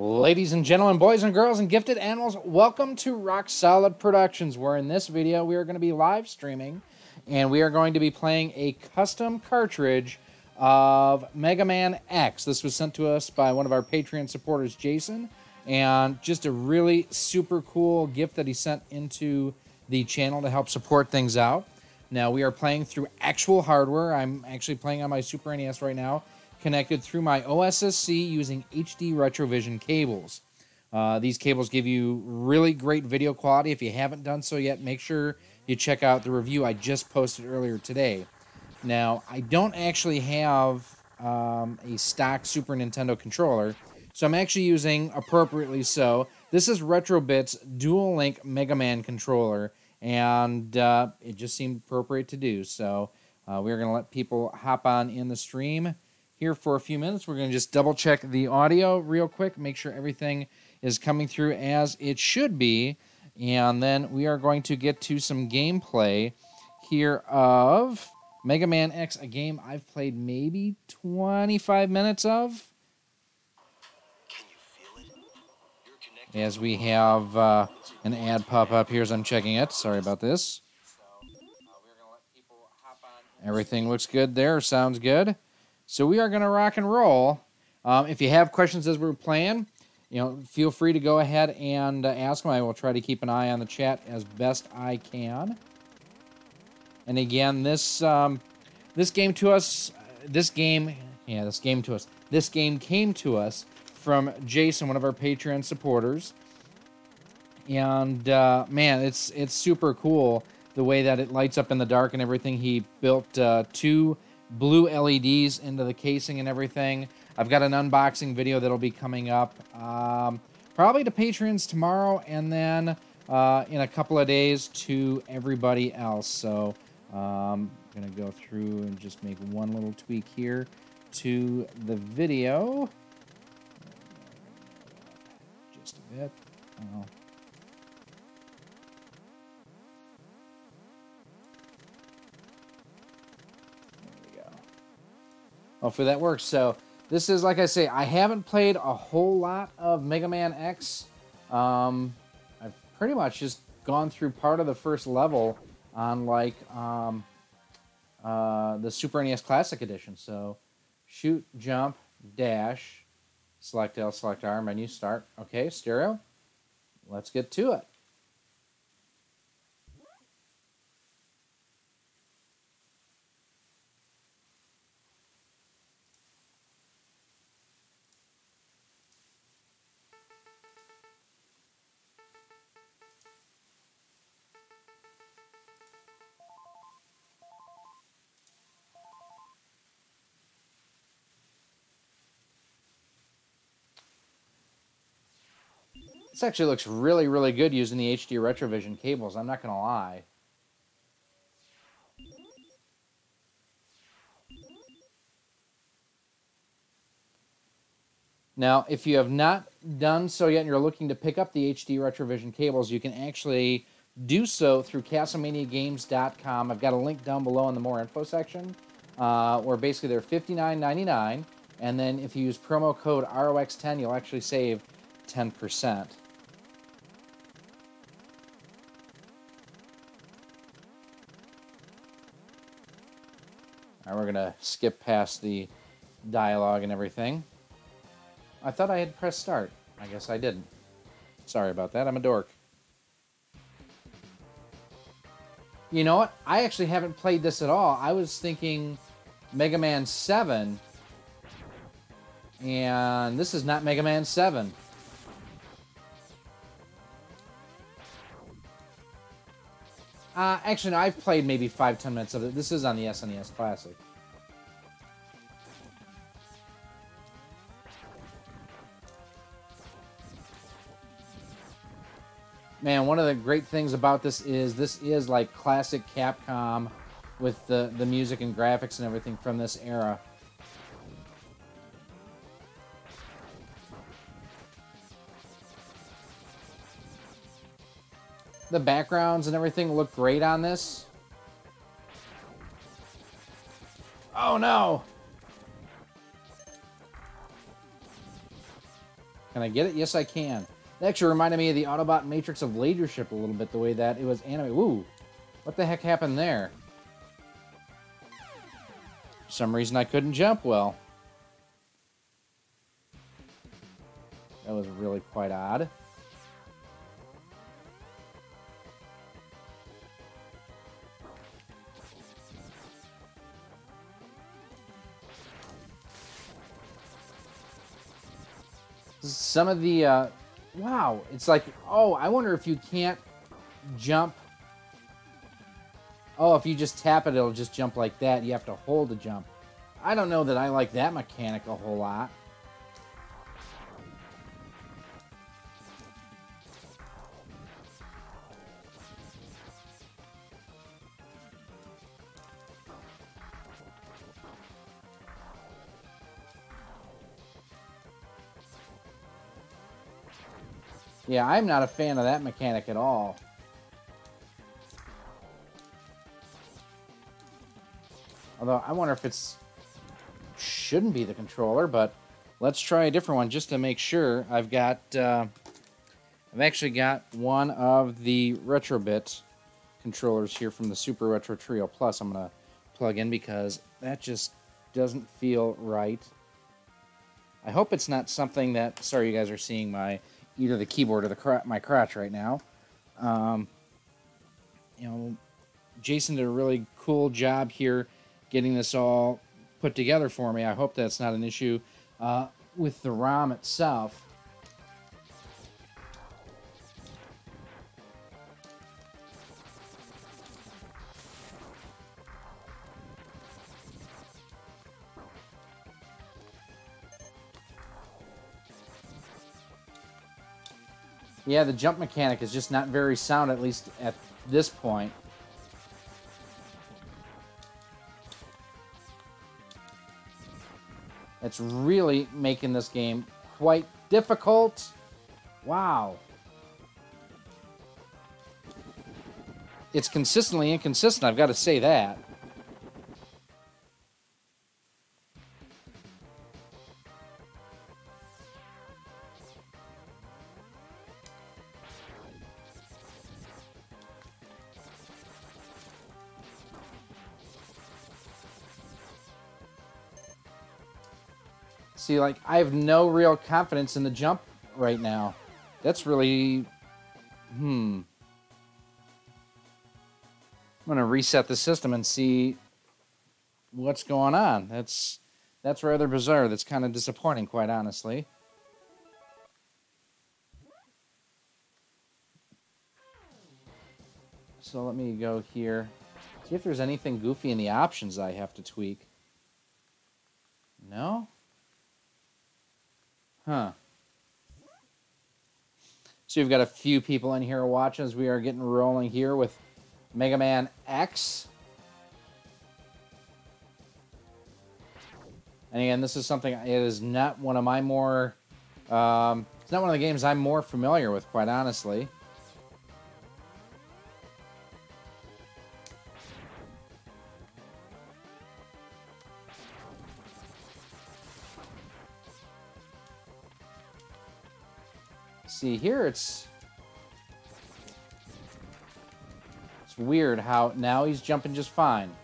Ladies and gentlemen, boys and girls, and gifted animals, welcome to RoXolid Productions, where in this video we are going to be live streaming, and we are going to be playing a custom cartridge of Mega Man X. This was sent to us by one of our Patreon supporters, Jason, and just a really super cool gift that he sent into the channel to help support things out. Now, we are playing through actual hardware. I'm actually playing on my Super NES right now, connected through my OSSC using HD Retrovision cables. These cables give you really great video quality. If you haven't done so yet, make sure you check out the review I just posted earlier today. Now, I don't actually have a stock Super Nintendo controller, so I'm actually using, appropriately so, this is Retrobit's Dual Link Mega Man controller, and it just seemed appropriate to do. So we're going to let people hop on in the stream here for a few minutes. We're going to just double check the audio real quick, make sure everything is coming through as it should be, and then we are going to get to some gameplay here of Mega Man X, a game I've played maybe 25 minutes of. As we have an ad pop up here as I'm checking it. Sorry about this. Everything looks good there, sounds good. So we are going to rock and roll. If you have questions as we're playing, feel free to go ahead and ask them. I will try to keep an eye on the chat as best I can. And again, this game came to us from Jason, one of our Patreon supporters. And man, it's super cool the way that it lights up in the dark and everything. He built two blue LEDs into the casing and everything. I've got an unboxing video that'll be coming up probably to patrons tomorrow, and then in a couple of days to everybody else. So I'm gonna go through and just make one little tweak here to the video just a bit. Hopefully that works. So this is, like I say, I haven't played a whole lot of Mega Man X. I've pretty much just gone through part of the first level on like the Super NES Classic Edition. So shoot, jump, dash, select L, select R, menu, start. Okay, stereo. Let's get to it. This actually looks really, really good using the HD Retrovision cables, I'm not going to lie. Now, if you have not done so yet and you're looking to pick up the HD Retrovision cables, you can actually do so through CastlemaniaGames.com. I've got a link down below in the More Info section, where basically they're $59.99, and then if you use promo code ROX10, you'll actually save 10%. All right, we're going to skip past the dialogue and everything. I thought I had pressed start. I guess I didn't. Sorry about that. I'm a dork. You know what? I actually haven't played this at all. I was thinking Mega Man 7, and this is not Mega Man 7. Actually, no, I've played maybe 5-10 minutes of it. This is on the SNES Classic. Man, one of the great things about this is like classic Capcom with the music and graphics and everything from this era. The backgrounds and everything look great on this. Oh no! Can I get it? Yes, I can. It actually reminded me of the Autobot Matrix of Leadership a little bit, the way that it was animated. Woo! What the heck happened there? For some reason, I couldn't jump well. That was really quite odd. Some of the, wow, it's like, oh, I wonder if you can't jump. Oh, if you just tap it, it'll just jump like that. You have to hold the jump. I don't know that I like that mechanic a whole lot. Yeah, I'm not a fan of that mechanic at all. Although, I wonder if it's... shouldn't be the controller, but let's try a different one just to make sure. I've got... I've actually got one of the Retrobit controllers here from the Super Retro Trio Plus I'm going to plug in because that just doesn't feel right. I hope it's not something that... Sorry, you guys are seeing my... either the keyboard or my crotch right now. You know, Jason did a really cool job here getting this all put together for me. I hope that's not an issue with the ROM itself. Yeah, the jump mechanic is just not very sound, at least at this point. It's really making this game quite difficult. Wow. It's consistently inconsistent, I've got to say that. See, like, I have no real confidence in the jump right now. That's really... I'm going to reset the system and see what's going on. That's rather bizarre. That's kind of disappointing, quite honestly. So let me go here. See if there's anything goofy in the options I have to tweak. No? Huh. So you've got a few people in here watching as we are getting rolling here with Mega Man X. And again, this is something, it is not one of my more, it's not one of the games I'm more familiar with, quite honestly. See, here it's weird how now he's jumping just fine.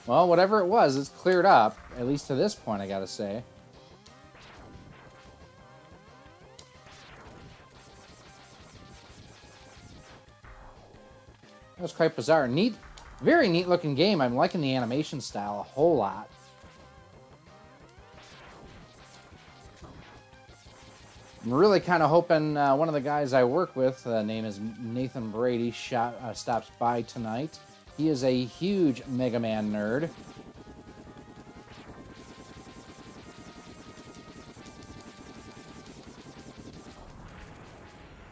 Well, whatever it was, it's cleared up, at least to this point, I gotta say. That was quite bizarre. Neat, very neat looking game. I'm liking the animation style a whole lot. I'm really kind of hoping one of the guys I work with, name is Nathan Brady, stops by tonight. He is a huge Mega Man nerd.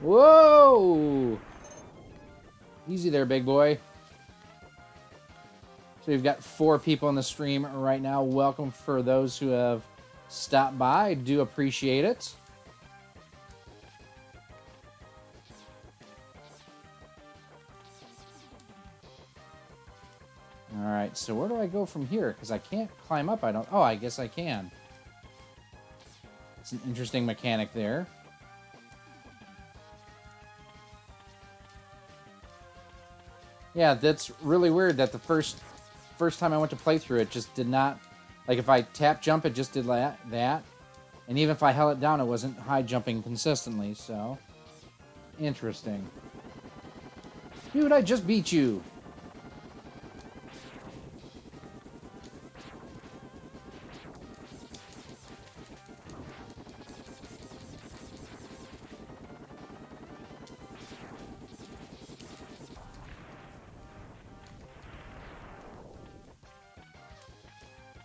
Whoa! Easy there, big boy. So we've got 4 people in the stream right now. Welcome for those who have stop by. I do appreciate it. All right, so where do I go from here? Because I can't climb up. Oh, I guess I can. It's an interesting mechanic there. Yeah, that's really weird that the first time I went to play through it just did not... Like, if I tap jump, it just did that. And even if I held it down, it wasn't high jumping consistently, so... Interesting. Dude, I just beat you!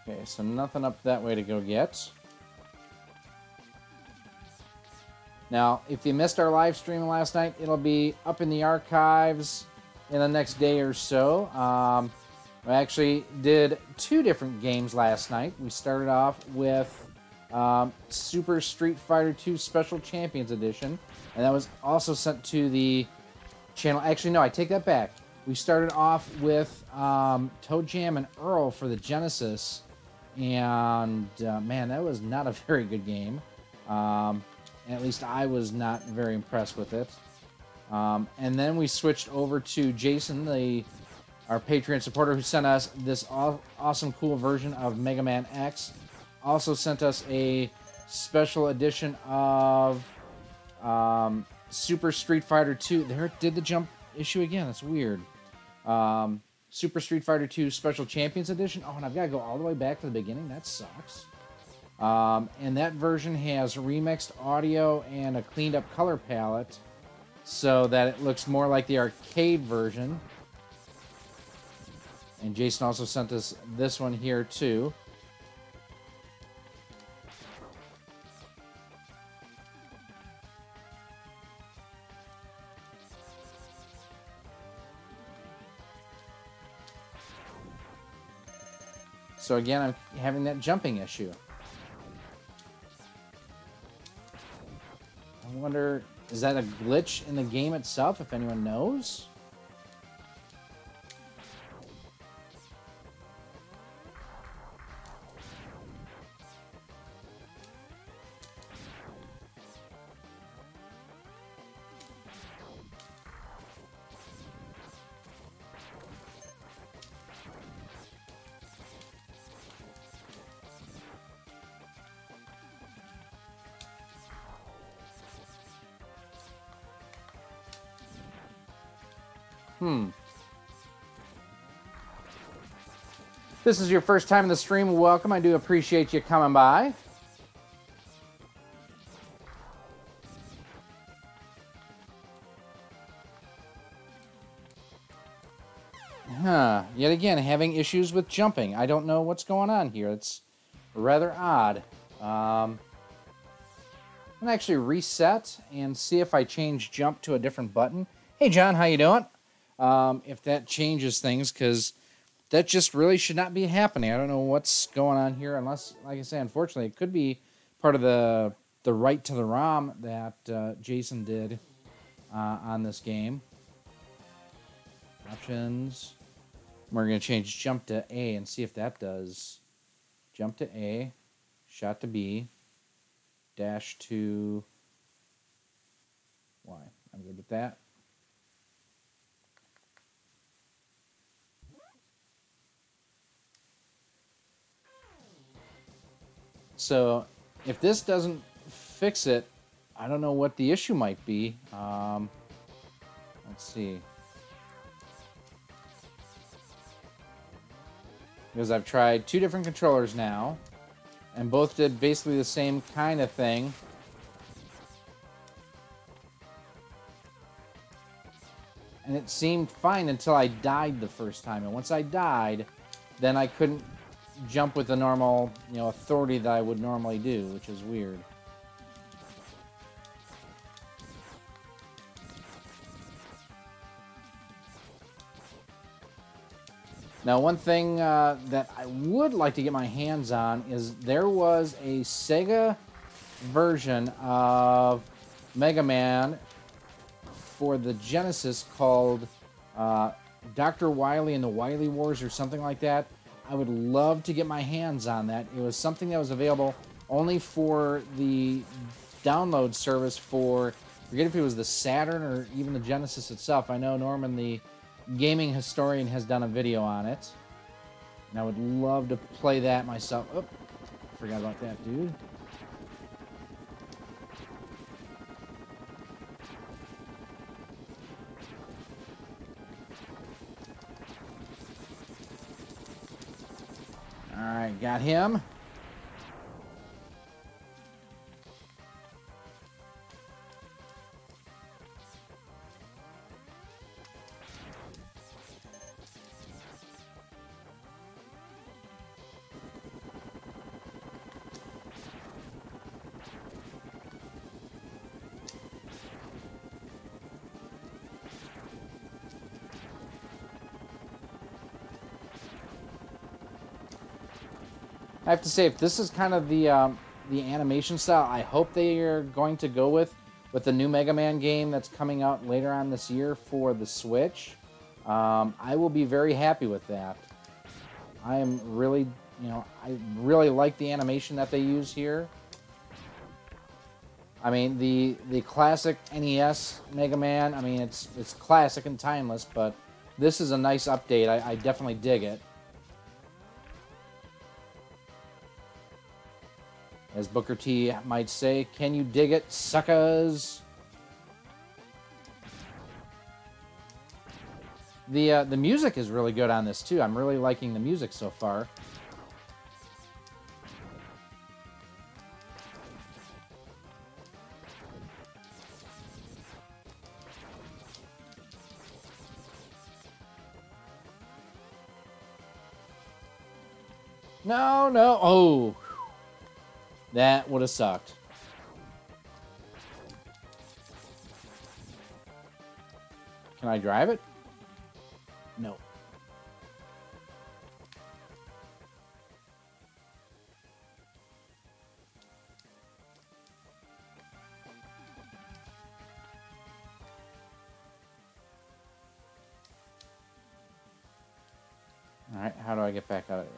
Okay, so nothing up that way to go get. Now, if you missed our live stream last night, it'll be up in the archives in the next day or so. I actually did 2 different games last night. We started off with Super Street Fighter 2 Special Champions Edition, and that was also sent to the channel. Actually, no, I take that back. We started off with Toe Jam and Earl for the Genesis. And, man, that was not a very good game. And at least I was not very impressed with it. And then we switched over to Jason, our Patreon supporter, who sent us this awesome, cool version of Mega Man X. Also sent us a special edition of Super Street Fighter 2. There it did the jump issue again. That's weird. Super Street Fighter 2 Special Champions Edition. Oh, and I've got to go all the way back to the beginning. That sucks. And that version has remixed audio and a cleaned up color palette so that it looks more like the arcade version. And Jason also sent us this one here too. So again, I'm having that jumping issue. I wonder, is that a glitch in the game itself, if anyone knows? If this is your first time in the stream, welcome. I do appreciate you coming by. Yet again, having issues with jumping. I don't know what's going on here. It's rather odd. I'm gonna actually reset and see if I change jump to a different button. Hey, John, how you doing? If that changes things, because that just really should not be happening. I don't know what's going on here, unless, like I say, unfortunately, it could be part of the write to the ROM that Jason did on this game. Options. We're going to change jump to A and see if that does. Jump to A, shot to B, dash to Y. I'm good with that. So if this doesn't fix it, I don't know what the issue might be. Let's see. Because I've tried 2 different controllers now, and both did basically the same kind of thing. And it seemed fine until I died the first time. And once I died, then I couldn't jump with the normal, authority that I would normally do, which is weird. Now, one thing that I would like to get my hands on is there was a Sega version of Mega Man for the Genesis called Dr. Wily and the Wily Wars or something like that. I would love to get my hands on that. It was something that was available only for the download service for, I forget if it was the Saturn or even the Genesis itself. I know Norman, the gaming historian, has done a video on it. And I would love to play that myself. Oh, forgot about that, dude. Alright, got him. I have to say, if this is kind of the animation style I hope they are going to go with the new Mega Man game that's coming out later on this year for the Switch, I will be very happy with that. I am really, I really like the animation that they use here. I mean, the classic NES Mega Man, I mean, it's classic and timeless, but this is a nice update. I definitely dig it. As Booker T might say, can you dig it, suckers? The music is really good on this, too. I'm really liking the music so far. No, no. Oh. That would have sucked. Can I drive it? No. All right, how do I get back out of here?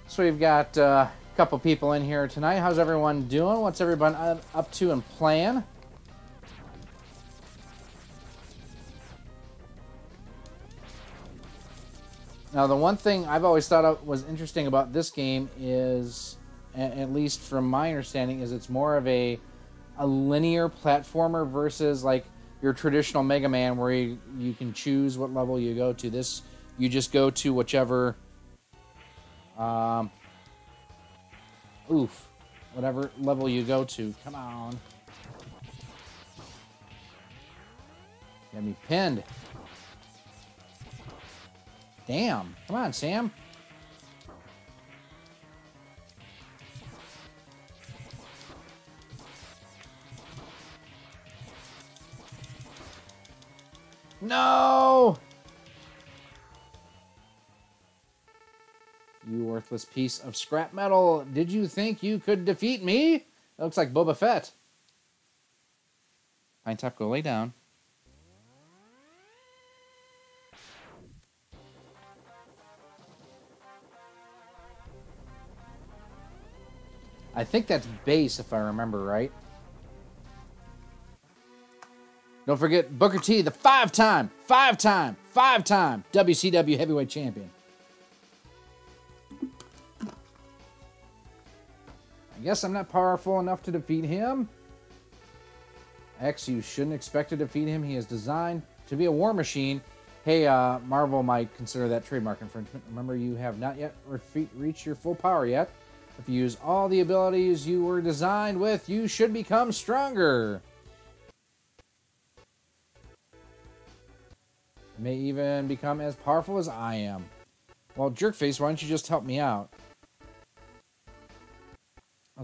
So we've got a couple people in here tonight. How's everyone doing? What's everyone up to and playing? Now, the one thing I've always thought was interesting about this game is, at least from my understanding, is it's more of a linear platformer versus like your traditional Mega Man where you can choose what level you go to. This, you just go to whichever... whatever level you go to. Come on. Get me pinned. Damn. Come on, Sam. No! You worthless piece of scrap metal. Did you think you could defeat me? That looks like Boba Fett. Pine Top, go lay down. I think that's base, if I remember right. Don't forget Booker T, the five-time WCW heavyweight champion. I guess I'm not powerful enough to defeat him. X, you shouldn't expect to defeat him. He is designed to be a war machine. Hey, Marvel might consider that trademark infringement. Remember, you have not yet reached your full power yet. If you use all the abilities you were designed with, you should become stronger. You may even become as powerful as I am. Well, Jerkface, why don't you just help me out?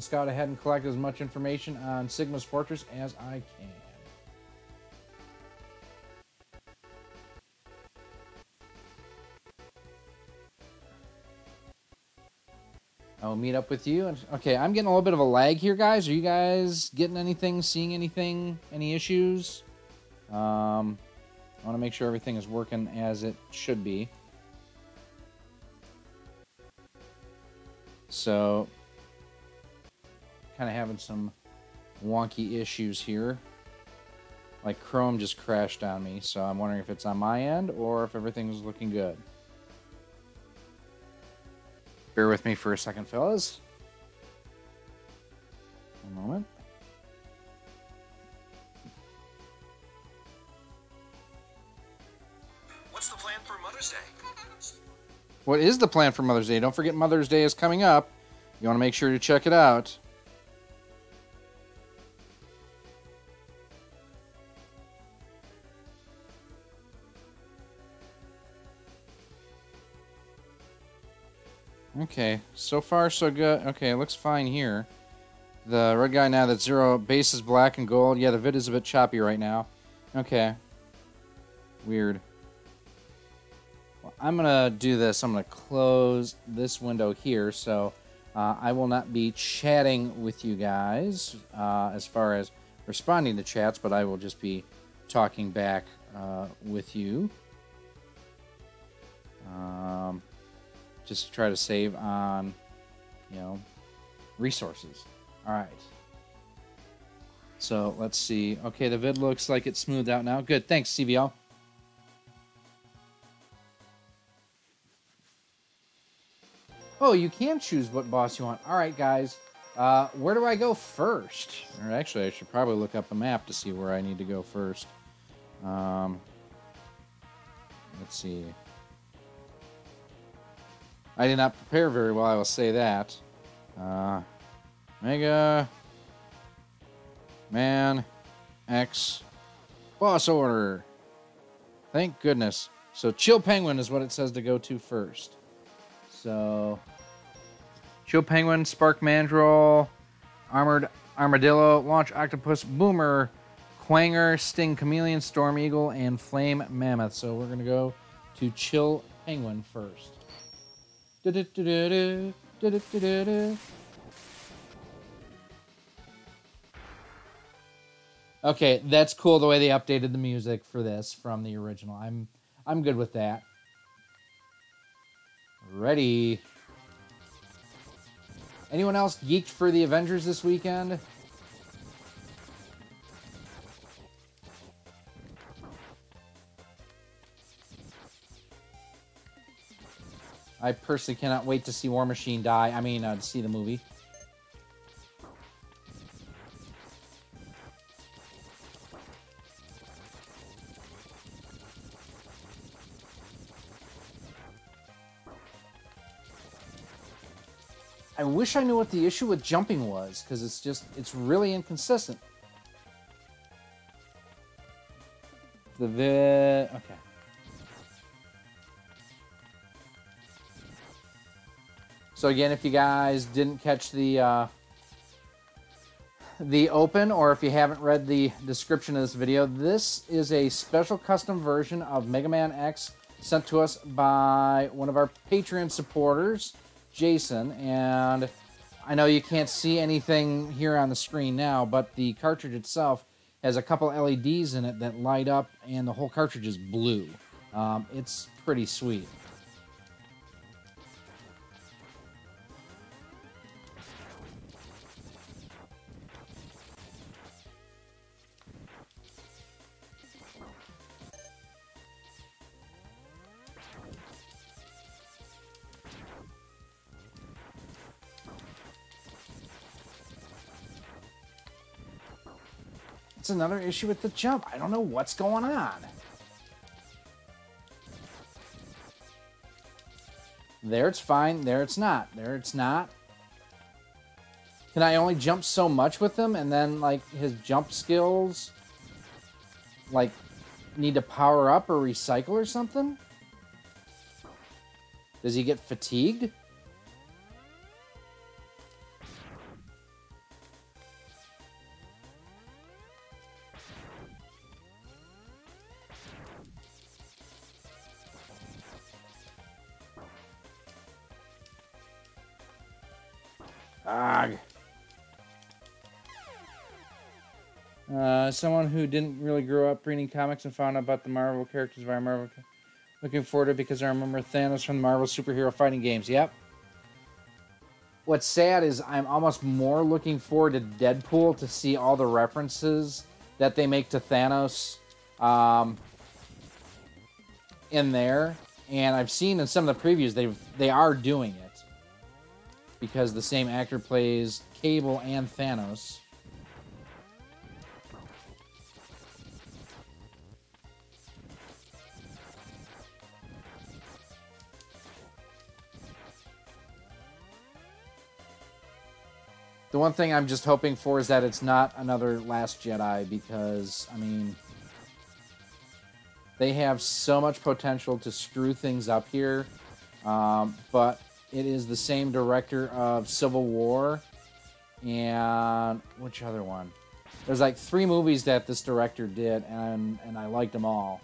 I'll scout ahead and collect as much information on Sigma's fortress as I can. I'll meet up with you. Okay, I'm getting a little bit of a lag here, guys. Are you guys getting anything, seeing anything, any issues? I want to make sure everything is working as it should be. So, kind of having some wonky issues here. Like Chrome just crashed on me, so I'm wondering if it's on my end or if everything's looking good. Bear with me for a second, fellas. One moment. What's the plan for Mother's Day? What is the plan for Mother's Day? Don't forget Mother's Day is coming up. You want to make sure to check it out. Okay, so far so good. Okay, it looks fine here. The red guy now, that's 0, base is black and gold. Yeah, the vid is a bit choppy right now. Okay. Weird. Well, I'm going to do this. I'm going to close this window here, so I will not be chatting with you guys as far as responding to chats, but I will just be talking back with you. Just to try to save on, resources. All right. So let's see. Okay, the vid looks like it's smoothed out now. Good. Thanks, CVL. Oh, you can choose what boss you want. All right, guys. Where do I go first? Or actually, I should probably look up a map to see where I need to go first. Let's see. I did not prepare very well, I will say that. Mega Man X boss order. Thank goodness. So Chill Penguin is what it says to go to first. So Chill Penguin, Spark Mandrill, Armored Armadillo, Launch Octopus, Boomer, Quanger, Sting Chameleon, Storm Eagle, and Flame Mammoth. So we're going to go to Chill Penguin first. Okay, that's cool the way they updated the music for this from the original. I'm good with that. Ready. Anyone else geeked for the Avengers this weekend? I personally cannot wait to see War Machine die. I mean, to see the movie. I wish I knew what the issue with jumping was, because it's really inconsistent. Okay. So again, if you guys didn't catch the open, or if you haven't read the description of this video, this is a special custom version of Mega Man X sent to us by one of our Patreon supporters, Jason. And I know you can't see anything here on the screen now, but the cartridge itself has a couple LEDs in it that light up, and the whole cartridge is blue. It's pretty sweet. It's another issue with the jump. I don't know what's going on. There it's fine. There it's not. There it's not. Can I only jump so much with him, and then, like, his jump skills, like, need to power up or recycle or something? Does he get fatigued? Ugh. Someone who didn't really grow up reading comics and found out about the Marvel characters via Marvel. Looking forward to it because I remember Thanos from the Marvel superhero fighting games. Yep. What's sad is I'm almost more looking forward to Deadpool to see all the references that they make to Thanos in there. And I've seen in some of the previews they are doing it because the same actor plays Cable and Thanos. The one thing I'm just hoping for is that it's not another Last Jedi because, I mean, they have so much potential to screw things up here, but it is the same director of Civil War and which other one? There's like 3 movies that this director did, and I liked them all.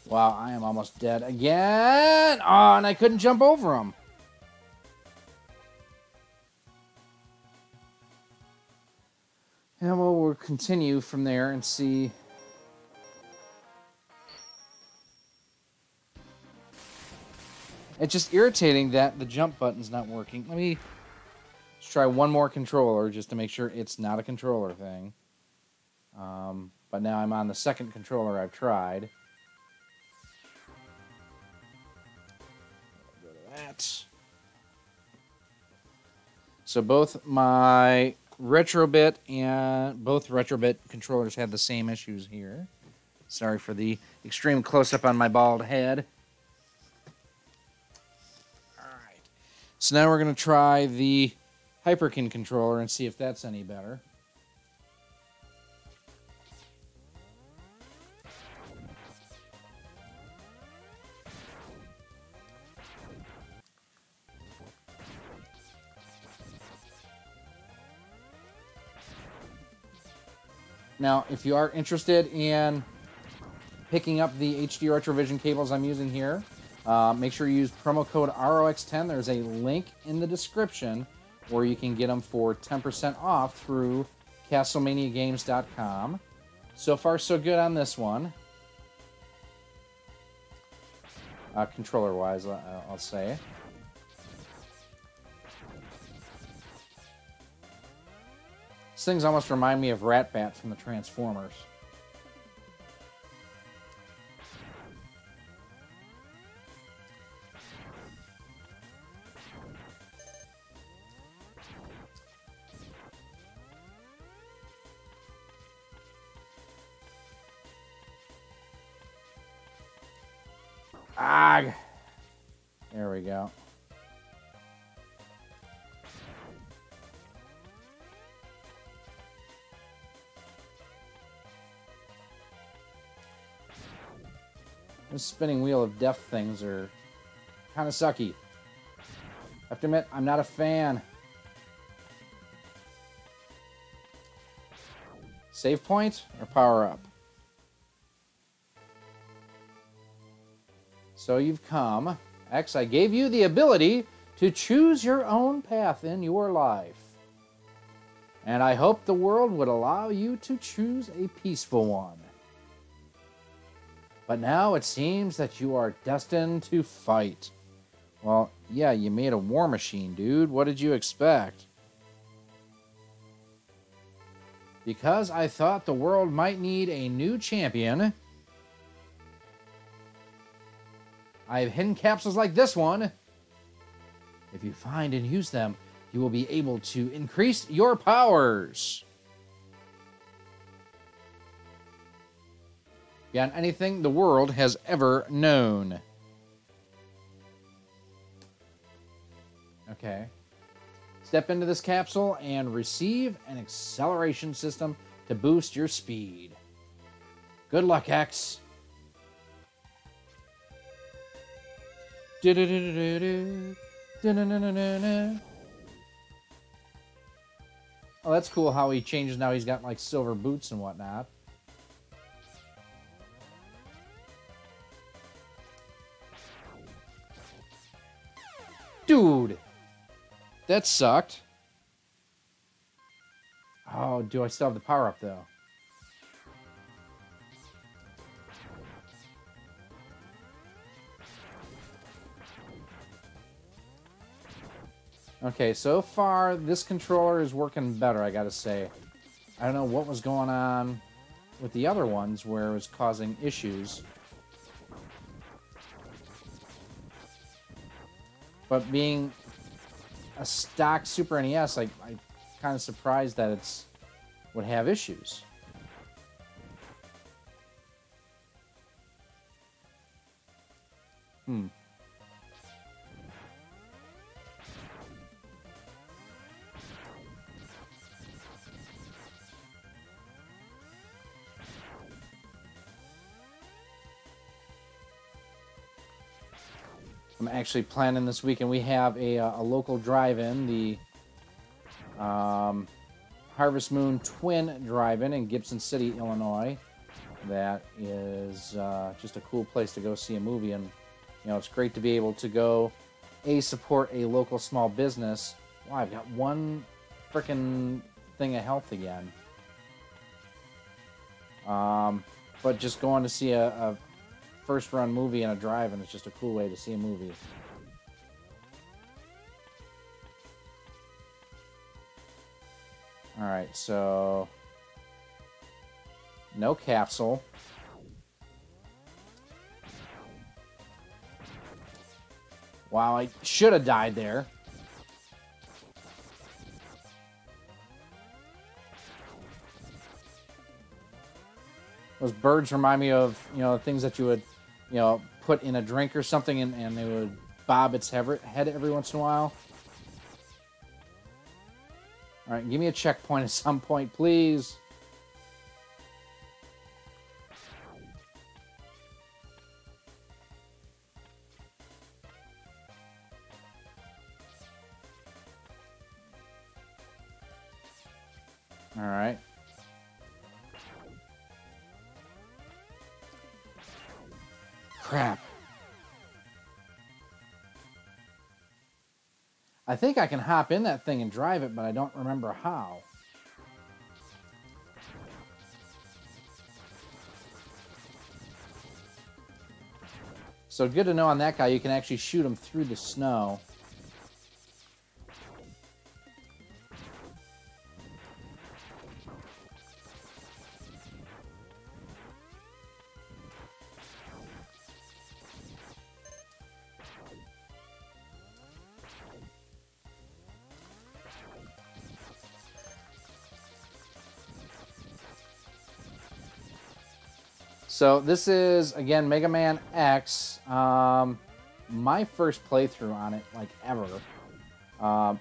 Wow, I am almost dead again. Oh, and I couldn't jump over him. And we'll continue from there and see. It's just irritating that the jump button's not working. Let me just try one more controller just to make sure it's not a controller thing. But now I'm on the second controller I've tried. So both my Retrobit and both Retrobit controllers had the same issues here. Sorry for the extreme close-up on my bald head. Alright. So now we're going to try the Hyperkin controller and see if that's any better. Now, if you are interested in picking up the HD Retrovision cables I'm using here, make sure you use promo code ROX10. There's a link in the description where you can get them for 10% off through CastlemaniaGames.com. So far, so good on this one. Controller-wise, I'll say. These things almost remind me of Ratbat from the Transformers. Ah! There we go. Those spinning wheel of death things are kind of sucky. I have to admit, I'm not a fan. Save point or power up? So you've come. X, I gave you the ability to choose your own path in your life. And I hope the world would allow you to choose a peaceful one. But now it seems that you are destined to fight. Well, yeah, you made a war machine, dude. What did you expect? Because I thought the world might need a new champion, I have hidden capsules like this one. If you find and use them, you will be able to increase your powers beyond anything the world has ever known. Okay. Step into this capsule and receive an acceleration system to boost your speed. Good luck, X. Oh, that's cool how he changes now. He's got like silver boots and whatnot. Dude, that sucked. Oh, do I still have the power up though? Okay, so far this controller is working better, I gotta say. I don't know what was going on with the other ones where it was causing issues. But being a stock Super NES, I'm kind of surprised that it's would have issues. I'm actually planning this weekend. We have a local drive-in, the Harvest Moon Twin Drive-In in Gibson City, Illinois. That is just a cool place to go see a movie, and you know it's great to be able to go support a local small business. Wow, I've got one freaking thing of health again. But just going to see a first-run movie in a drive-in is just a cool way to see a movie. All right, so no capsule. Wow, I should have died there. Those birds remind me of, you know, things that you would, you know, put in a drink or something and they would bob its head every once in a while. All right, give me a checkpoint at some point, please. All right. Crap. I think I can hop in that thing and drive it, but I don't remember how. So good to know on that guy, you can actually shoot him through the snow. So this is, again, Mega Man X. My first playthrough on it, like, ever. Do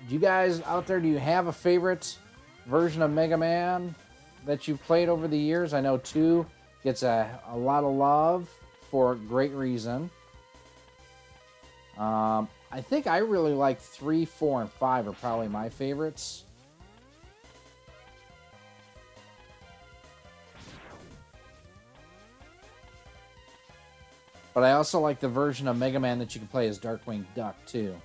you guys out there, do you have a favorite version of Mega Man that you've played over the years? I know 2 gets a lot of love for great reason. I think I really like 3, 4, and 5 are probably my favorites. But I also like the version of Mega Man that you can play as Darkwing Duck, too.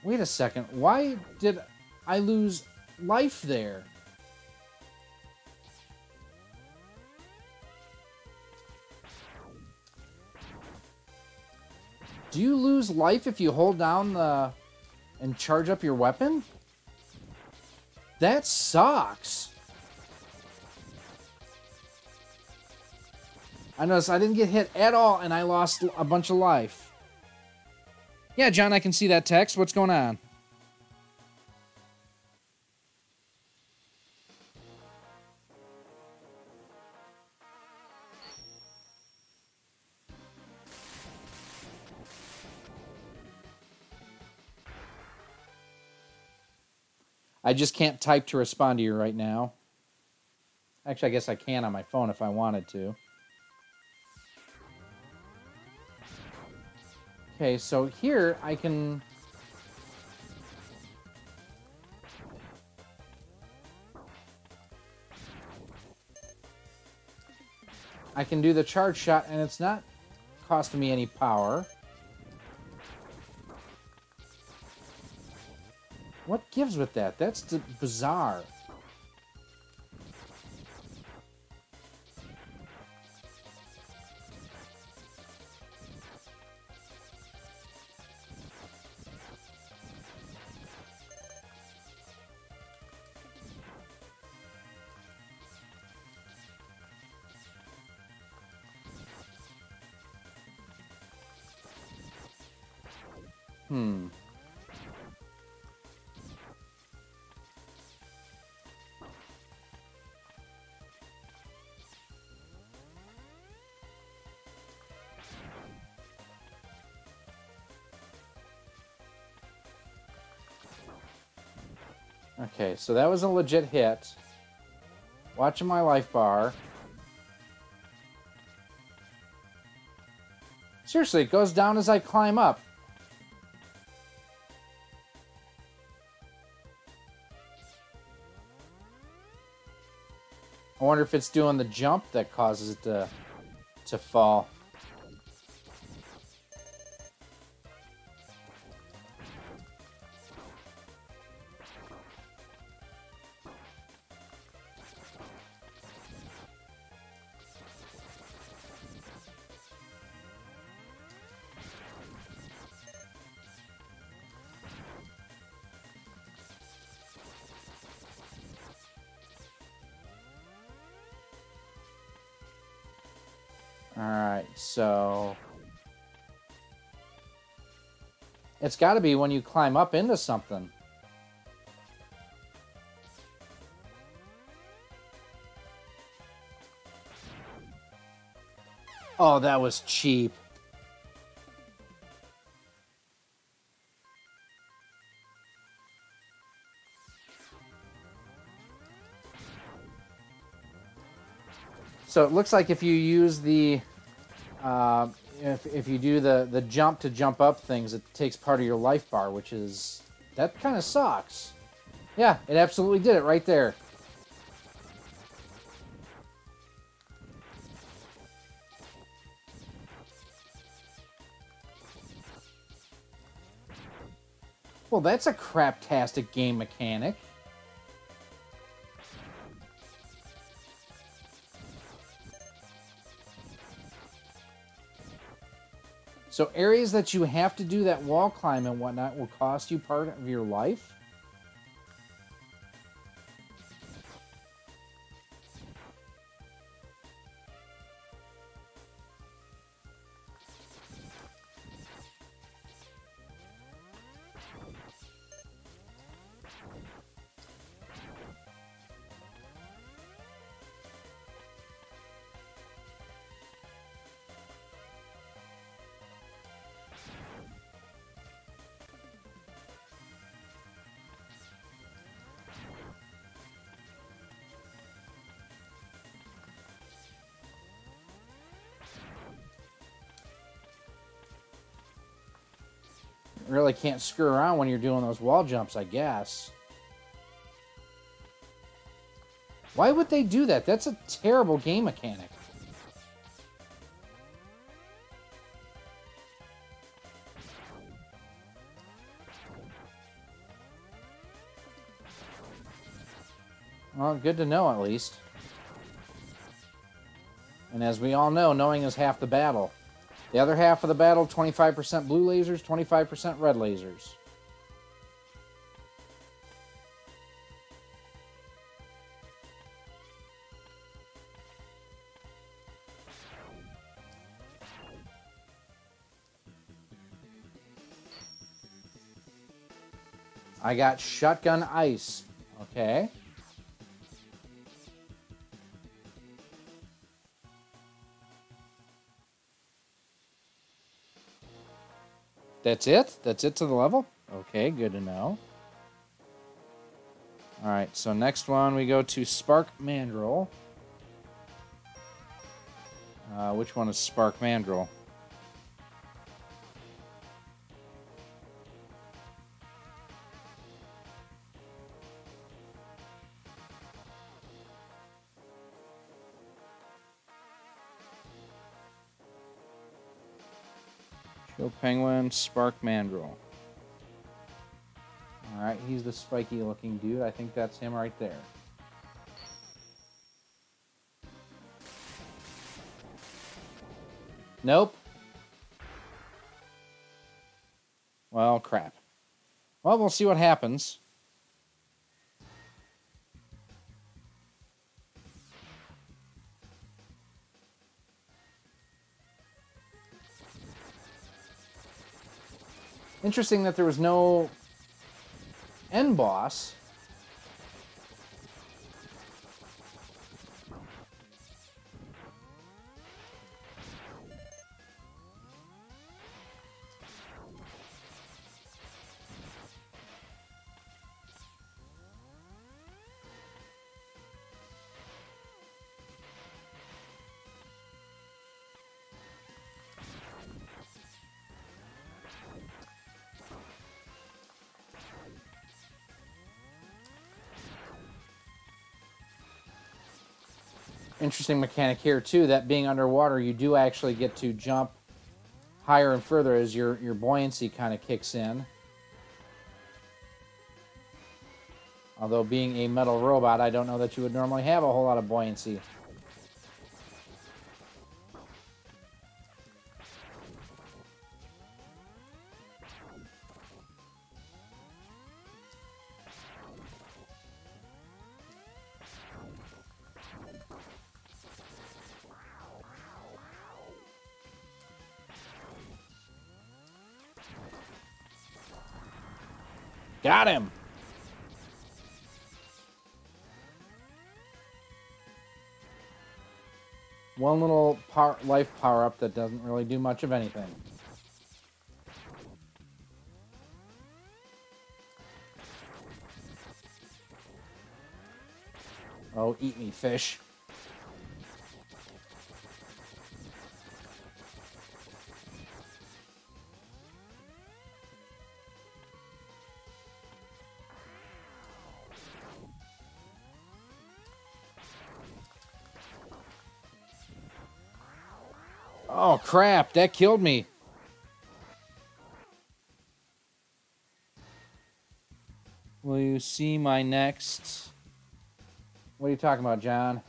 Wait a second. Why did I lose life there? Do you lose life if you hold down the and charge up your weapon? That sucks. I noticed I didn't get hit at all, and I lost a bunch of life. Yeah, John, I can see that text. What's going on? I just can't type to respond to you right now. Actually, I guess I can on my phone if I wanted to. Okay, so here I can... I can do the charge shot, and it's not costing me any power. What gives with that? That's bizarre. Okay, so that was a legit hit. Watching my life bar. Seriously, it goes down as I climb up. I wonder if it's doing the jump that causes it to fall. Alright, so... It's got to be when you climb up into something. Oh, that was cheap. So it looks like if you use the, if you do the jump to jump up things, it takes part of your life bar, which is, that kind of sucks. Yeah, it absolutely did it right there. Well, that's a craptastic game mechanic. So areas that you have to do that wall climb and whatnot will cost you part of your life? Really can't screw around when you're doing those wall jumps, I guess. Why would they do that? That's a terrible game mechanic. Well, good to know at least. And as we all know, knowing is half the battle. The other half of the battle, 25% blue lasers, 25% red lasers. I got shotgun ice. Okay. That's it? That's it to the level? Okay, good to know. Alright, so next one we go to Spark Mandrill. Which one is Spark Mandrill? Chill Penguin, Spark Mandrill. Alright, he's the spiky looking dude. I think that's him right there. Nope. Well, crap. Well, we'll see what happens. Interesting that there was no end boss. Interesting mechanic here too, that being underwater, you do actually get to jump higher and further as your buoyancy kind of kicks in. Although being a metal robot, I don't know that you would normally have a whole lot of buoyancy. Got him! One little life power-up that doesn't really do much of anything. Oh, eat me, fish. Oh, crap. That killed me. Will you see my next... What are you talking about, John?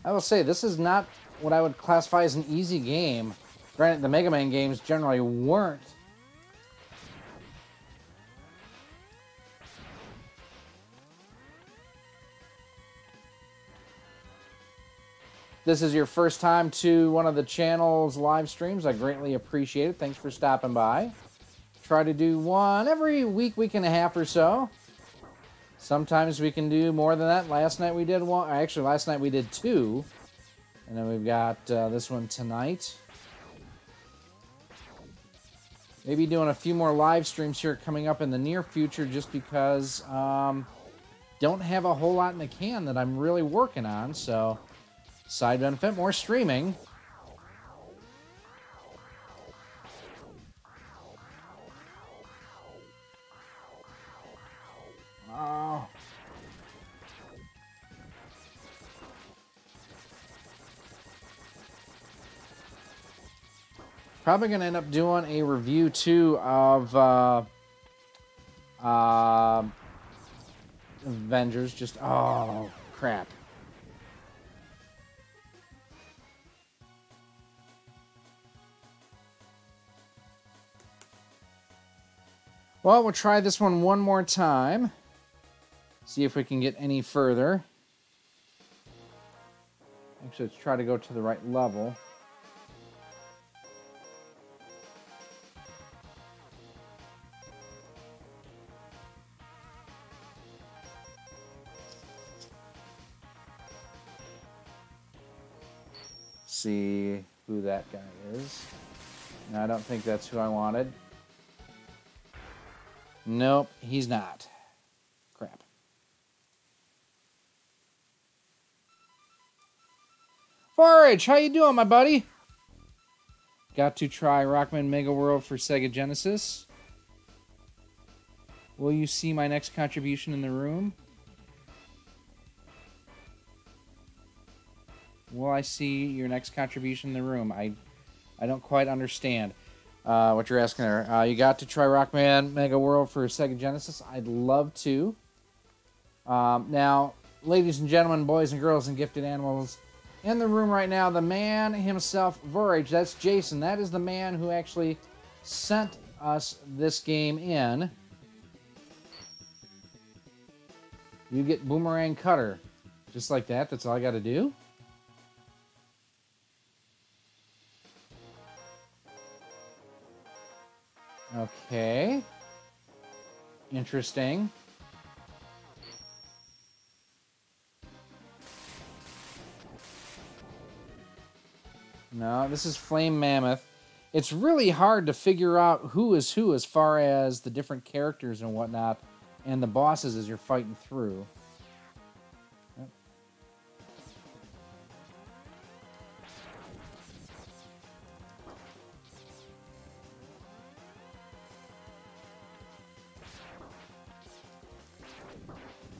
I will say, this is not what I would classify as an easy game. Granted, the Mega Man games generally weren't. This is your first time to one of the channel's live streams. I greatly appreciate it. Thanks for stopping by. Try to do one every week, week and a half or so. Sometimes we can do more than that. Last night we did one. Actually, last night we did two. And then we've got this one tonight. Maybe doing a few more live streams here coming up in the near future just because don't have a whole lot in the can that I'm really working on. So, side benefit, more streaming. Oh. Probably going to end up doing a review, too, of Avengers. Just, oh, crap. Well, we'll try this one more time. See if we can get any further. Actually, to try to go to the right level. See who that guy is. No, I don't think that's who I wanted. Nope, he's not. Crap. Forage, how you doing, my buddy? Got to try Rockman Mega World for Sega Genesis. Will you see my next contribution in the room? Will I see your next contribution in the room? I don't quite understand what you're asking there. You got to try Rockman Mega World for Sega Genesis. I'd love to. Now, ladies and gentlemen, boys and girls and gifted animals, in the room right now, the man himself, Vorage, that's Jason. That is the man who actually sent us this game in. You get Boomerang Cutter. Just like that, that's all I got to do. Okay. Interesting. No, this is Flame Mammoth. It's really hard to figure out who is who as far as the different characters and whatnot and the bosses as you're fighting through.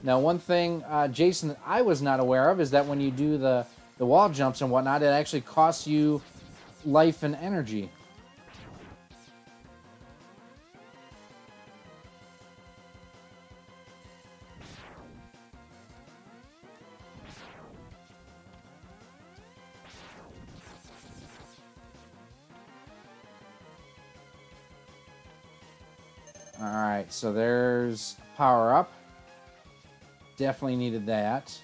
Now, one thing, Jason, that I was not aware of is that when you do the wall jumps and whatnot, it actually costs you life and energy. All right, so there's power up. Definitely needed that.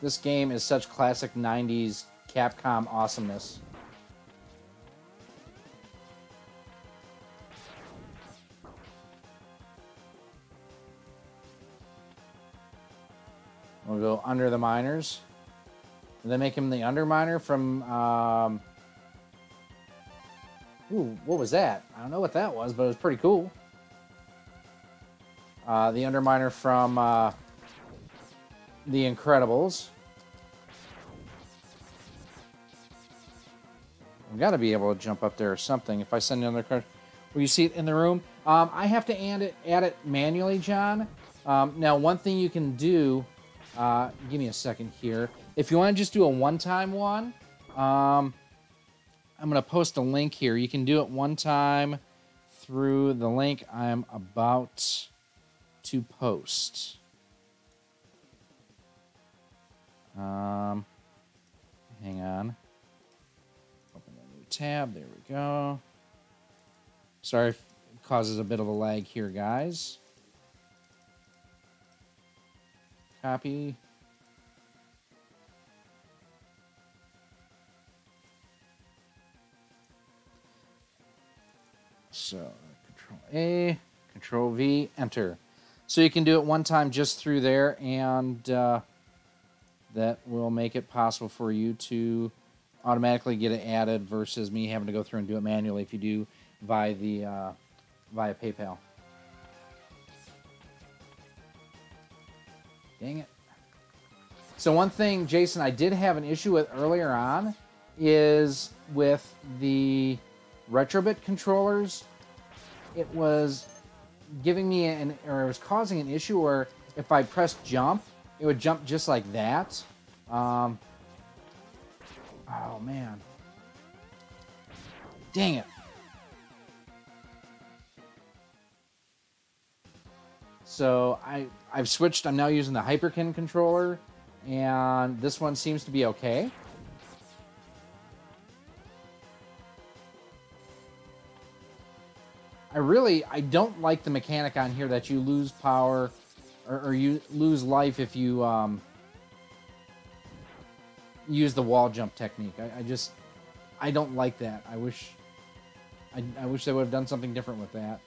This game is such classic 90s Capcom awesomeness. We'll go under the miners. Did they make him the underminer from... Ooh, what was that? I don't know what that was, but it was pretty cool. The underminer from The Incredibles. I've got to be able to jump up there or something. If I send another card, will you see it in the room? I have to add it manually, John. Now, one thing you can do, give me a second here. If you want to just do a one-time one, I'm going to post a link here. You can do it one time through the link I'm about to post. Hang on. Open a new tab. There we go. Sorry if it causes a bit of a lag here, guys. Copy. So, Control A, Control V, Enter. So you can do it one time just through there, and that will make it possible for you to automatically get it added versus me having to go through and do it manually if you do via PayPal. Dang it. So one thing, Jason, I did have an issue with earlier on is with the Retrobit controllers. It was giving me it was causing an issue where if I pressed jump, it would jump just like that. Oh man. Dang it. So I've switched, I'm now using the Hyperkin controller, and this one seems to be okay. I don't like the mechanic on here that you lose power or you lose life if you use the wall jump technique. I don't like that. I wish they would have done something different with that.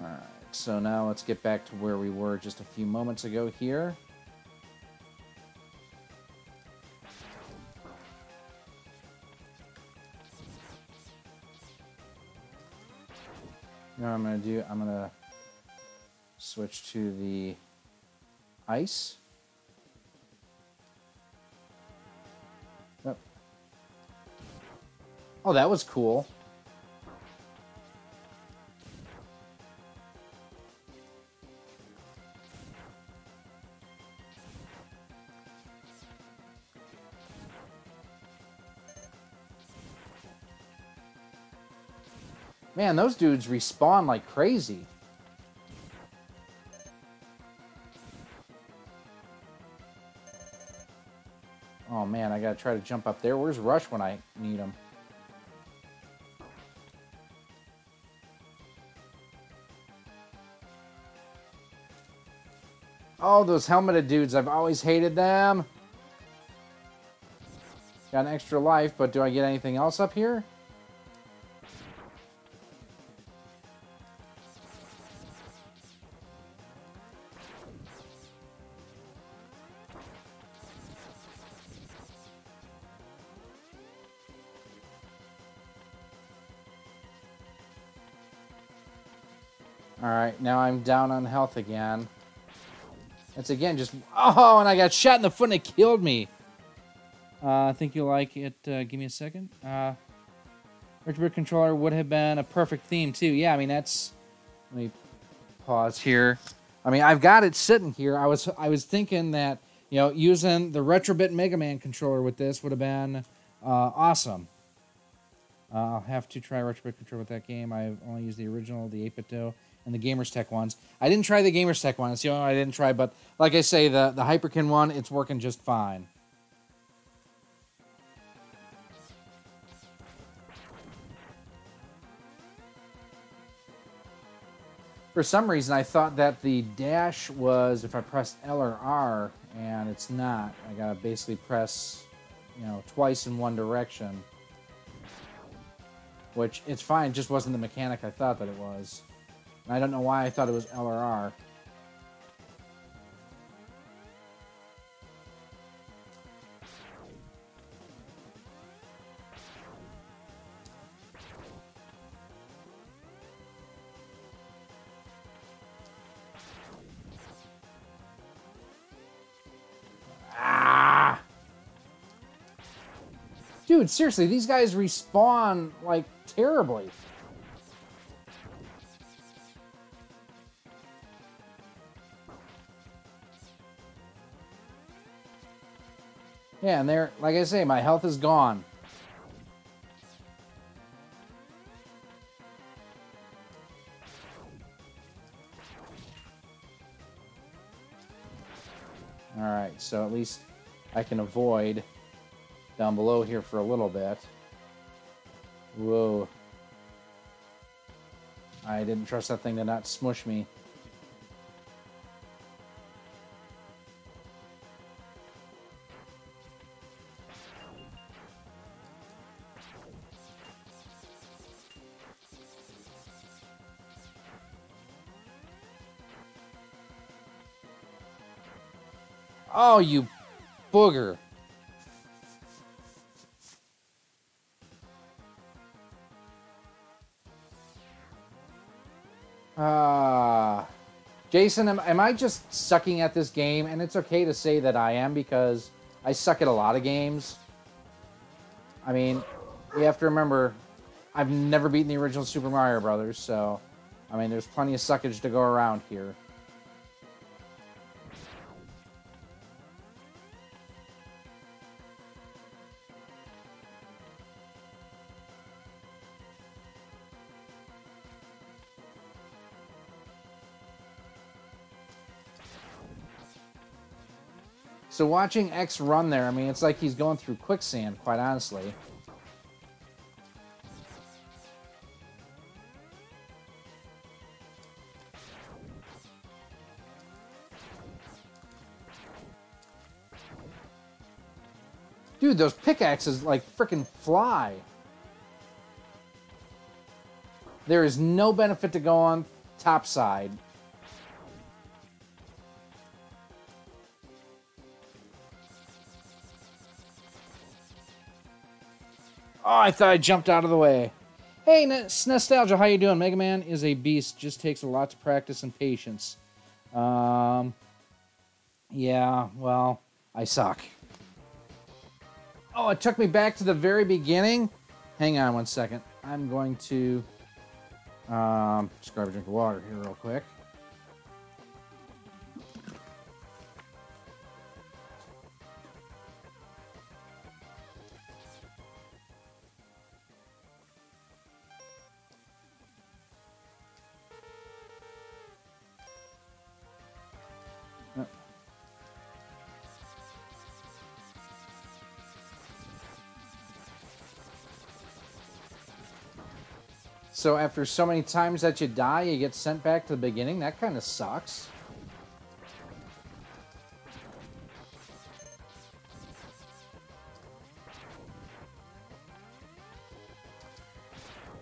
Alright, so now let's get back to where we were just a few moments ago here. You know what I'm going to do? I'm going to switch to the ice. Yep. Oh, that was cool. Man, those dudes respawn like crazy. Oh man, I gotta try to jump up there. Where's Rush when I need him? Oh, those helmeted dudes. I've always hated them. Got an extra life, but do I get anything else up here? Alright, now I'm down on health again. It's again just... Oh, and I got shot in the foot and it killed me. I think you'll like it. Give me a second. Retrovision controller would have been a perfect theme, too. Yeah, I mean, that's... Let me pause here. I mean, I've got it sitting here. I was thinking that, you know, using the Retrobit Mega Man controller with this would have been awesome. I'll have to try Retrobit controller with that game. I've only used the original, the 8-bit and the Gamers Tech ones. I didn't try the Gamers Tech one. It's the only one I didn't try, but like I say, the Hyperkin one, it's working just fine. For some reason, I thought that the dash was if I pressed L or R, and it's not. I gotta basically press, you know, twice in one direction. Which, it's fine, just wasn't the mechanic I thought that it was. And I don't know why I thought it was L or R. Ah! Dude, seriously, these guys respawn, like, terribly. Yeah, and they're, like I say, my health is gone. Alright, so at least I can avoid down below here for a little bit. Whoa. I didn't trust that thing to not smush me. Oh, you booger. Jason, am I just sucking at this game? And it's okay to say that I am, because I suck at a lot of games. I mean, you have to remember, I've never beaten the original Super Mario Brothers, so, I mean, there's plenty of suckage to go around here. So watching X run there, I mean, it's like he's going through quicksand, quite honestly. Dude, those pickaxes like frickin' fly. There is no benefit to go on top side. Oh, I thought I jumped out of the way. Hey, Nostalgia, how you doing? Mega Man is a beast. Just takes a lot to practice and patience. Yeah, well, I suck. Oh, it took me back to the very beginning. Hang on one second. I'm going to just grab a drink of water here real quick. So after so many times that you die, you get sent back to the beginning? That kind of sucks.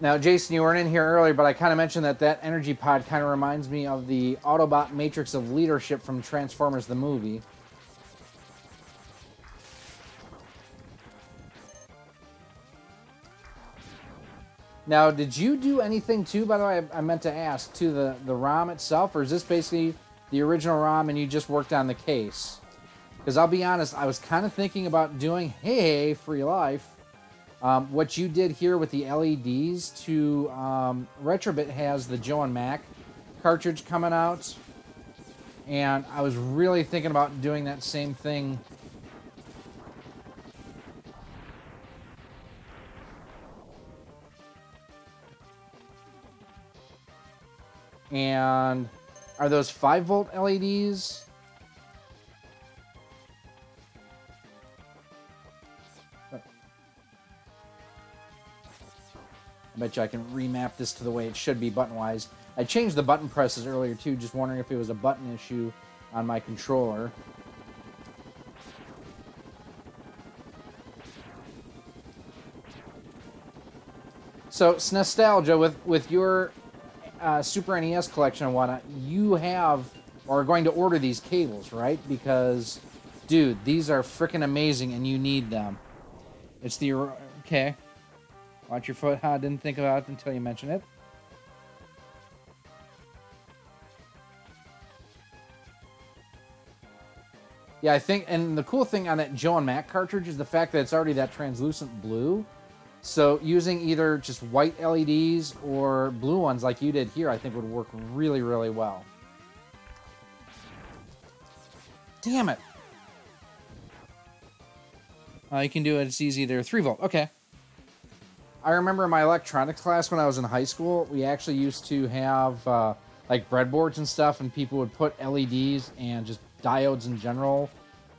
Now, Jason, you weren't in here earlier, but I kind of mentioned that that energy pod kind of reminds me of the Autobot Matrix of Leadership from Transformers the movie. Now, did you do anything too, by the way, I meant to ask, to the ROM itself, or is this basically the original ROM and you just worked on the case? Because I'll be honest, I was kind of thinking about doing, hey, free life, what you did here with the LEDs to, Retrobit has the Joe and Mac cartridge coming out, and I was really thinking about doing that same thing. And are those 5-volt LEDs? I bet you I can remap this to the way it should be button-wise. I changed the button presses earlier too, just wondering if it was a button issue on my controller. So, Nostalgia, with your Super NES collection and whatnot, you have, or are going to order these cables, right? Because, dude, these are freaking amazing and you need them. It's the, okay. Watch your foot. I didn't think about it until you mentioned it. Yeah, I think, and the cool thing on that Joe and Mac cartridge is the fact that it's already that translucent blue. So using either just white LEDs or blue ones like you did here, I think would work really, really well. Damn it. You can do it. It's easy there. 3-volt. Okay. I remember in my electronics class when I was in high school, we actually used to have like breadboards and stuff, and people would put LEDs and just diodes in general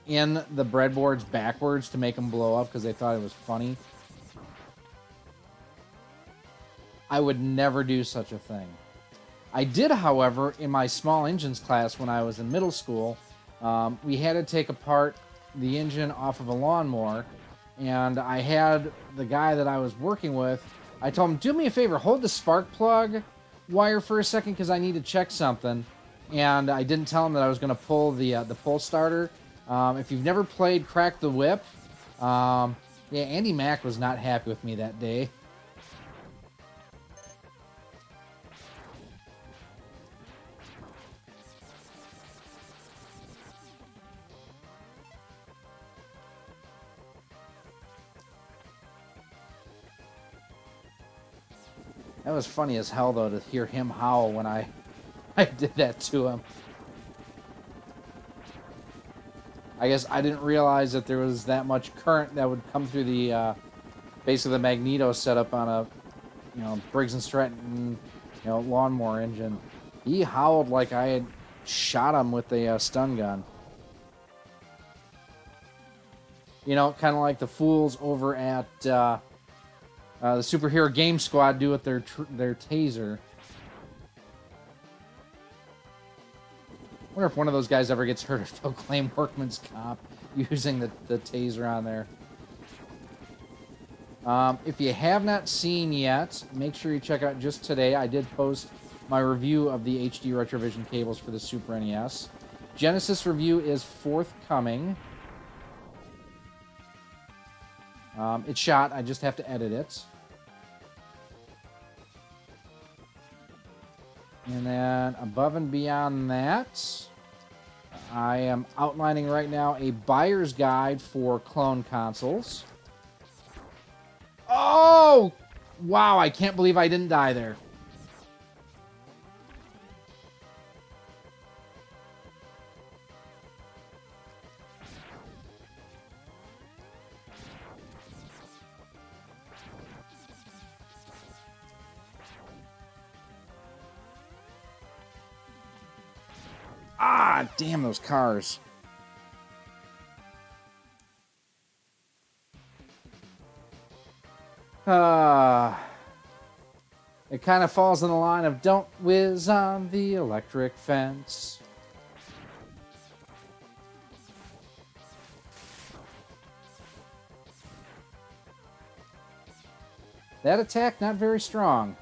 in the breadboards backwards to make them blow up because they thought it was funny. I would never do such a thing. I did, however, in my small engines class when I was in middle school, we had to take apart the engine off of a lawnmower, and I had the guy that I was working with, I told him, do me a favor, hold the spark plug wire for a second because I need to check something. And I didn't tell him that I was going to pull the pull starter. If you've never played Crack the Whip, yeah, Andy Mack was not happy with me that day. That was funny as hell, though, to hear him howl when I did that to him. I guess I didn't realize that there was that much current that would come through the, basically the magneto setup on a, you know, Briggs & Stratton, you know, lawnmower engine. He howled like I had shot him with a stun gun. You know, kind of like the fools over at, the Superhero Game Squad do with their taser. I wonder if one of those guys ever gets hurt if they'll claim workman's comp using the taser on there. If you have not seen yet, make sure you check out just today. I did post my review of the HD Retrovision cables for the Super NES. Genesis review is forthcoming. It's shot. I just have to edit it. And then above and beyond that, I am outlining right now a buyer's guide for clone consoles. Oh! Wow, I can't believe I didn't die there. Ah, damn those cars. It kind of falls in the line of don't whiz on the electric fence. That attack, not very strong.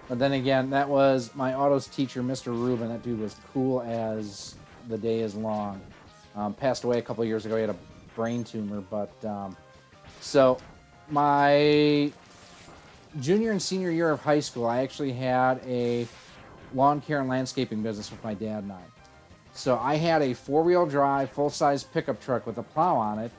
But then again, that was my autos teacher, Mr. Rubin. That dude was cool as the day is long. Passed away a couple of years ago. He had a brain tumor. But so my junior and senior year of high school, I actually had a lawn care and landscaping business with my dad and I. So I had a four-wheel drive, full-size pickup truck with a plow on it.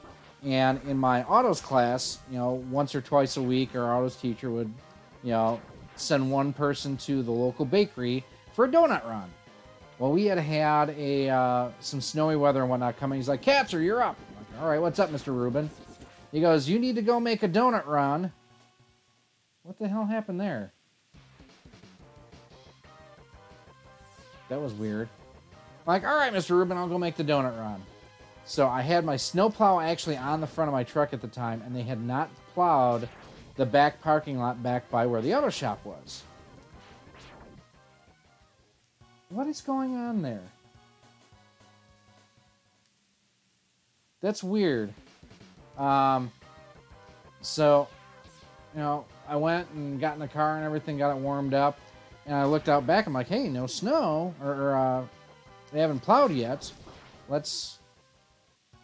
And in my autos class, you know, once or twice a week, our autos teacher would, you know, send one person to the local bakery for a donut run. Well, we had a some snowy weather and whatnot coming. He's like, Katzer, you're up. I'm like, all right, what's up, Mr. Rubin? He goes, you need to go make a donut run. What the hell happened there? That was weird. I'm like, all right, Mr. Rubin, I'll go make the donut run. So I had my snowplow actually on the front of my truck at the time, and they had not plowed the back parking lot back by where the auto shop was. What is going on there? That's weird. So, you know, I went and got in the car and everything, got it warmed up, and I looked out back. I'm like, hey, no snow, or they haven't plowed yet. Let's...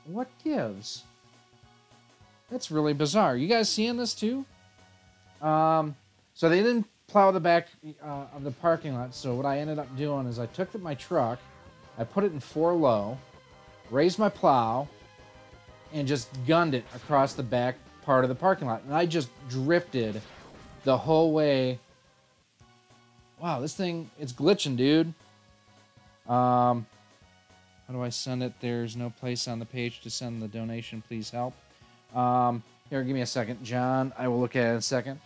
What gives? That's really bizarre. You guys seeing this too? So they didn't plow the back of the parking lot. So what I ended up doing is I took my truck, I put it in 4 low, raised my plow, and just gunned it across the back part of the parking lot. And I just drifted the whole way. Wow, this thing, it's glitching, dude. How do I send it? There's no place on the page to send the donation. Please help. Here, give me a second, John. I will look at it in a second.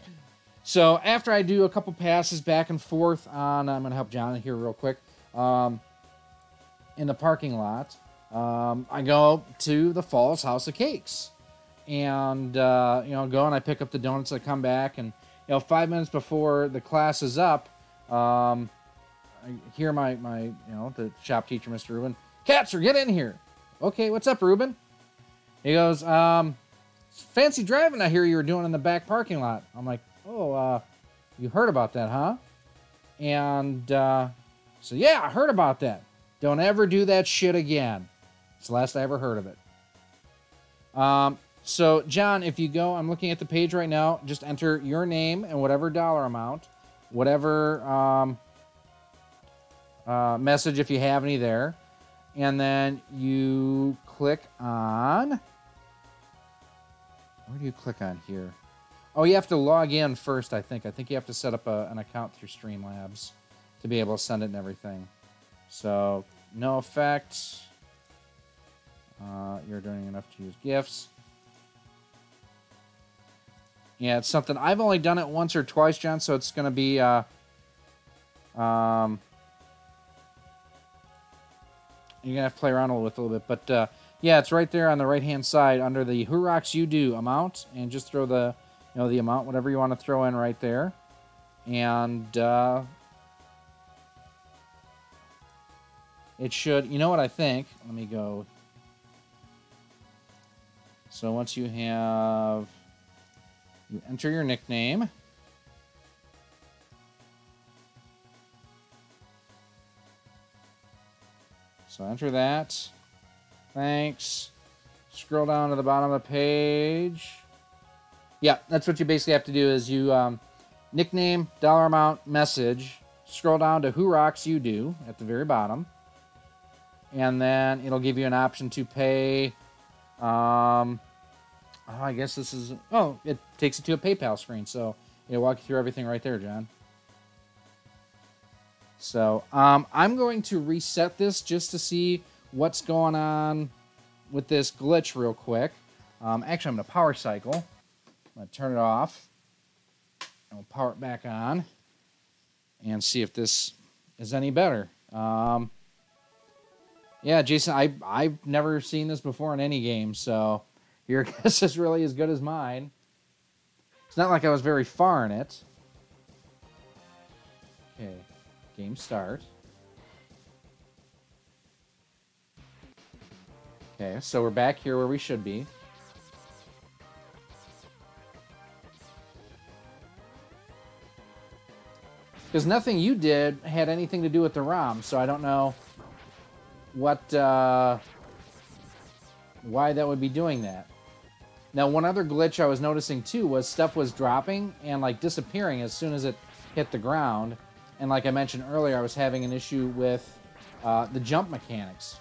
So after I do a couple passes back and forth on, I'm going to help John here real quick, in the parking lot, I go to the Falls House of Cakes. And, you know, go and I pick up the donuts. I come back, and, you know, 5 minutes before the class is up, I hear my you know, the shop teacher, Mr. Rubin, Katzer, get in here. Okay, what's up, Rubin? He goes, fancy driving I hear you were doing in the back parking lot. I'm like, oh, you heard about that, huh? And, so yeah, I heard about that. Don't ever do that shit again. It's the last I ever heard of it. So, John, if you go, I'm looking at the page right now, just enter your name and whatever dollar amount, whatever, message if you have any there. And then you click on... Where do you click on here? Oh, you have to log in first, I think. I think you have to set up an account through Streamlabs to be able to send it and everything. So, no effect. You're doing enough to use gifts. Yeah, it's something... I've only done it once or twice, John, so it's going to be... You're going to have to play around with it a little bit. But, yeah, it's right there on the right-hand side under the Who Rocks You Do amount. And just throw the, you know, the amount, whatever you want to throw in right there. And, it should, you know what I think? Let me go. So once you have, you enter your nickname. So enter that. Thanks. Scroll down to the bottom of the page. Yeah, that's what you basically have to do is you nickname, dollar amount, message. Scroll down to who rocks you do at the very bottom. And then it'll give you an option to pay. Oh, I guess this is... Oh, it takes you to a PayPal screen. So it'll walk you through everything right there, John. So I'm going to reset this just to see what's going on with this glitch real quick. Actually, I'm going to power cycle. I'm going to turn it off. And we'll power it back on. And see if this is any better. Yeah, Jason, I've never seen this before in any game. So your guess is really as good as mine. It's not like I was very far in it. Okay. Game start. Okay, so we're back here where we should be. Because nothing you did had anything to do with the ROM, so I don't know what, why that would be doing that. Now, one other glitch I was noticing too was stuff was dropping and like disappearing as soon as it hit the ground. And like I mentioned earlier, I was having an issue with the jump mechanics.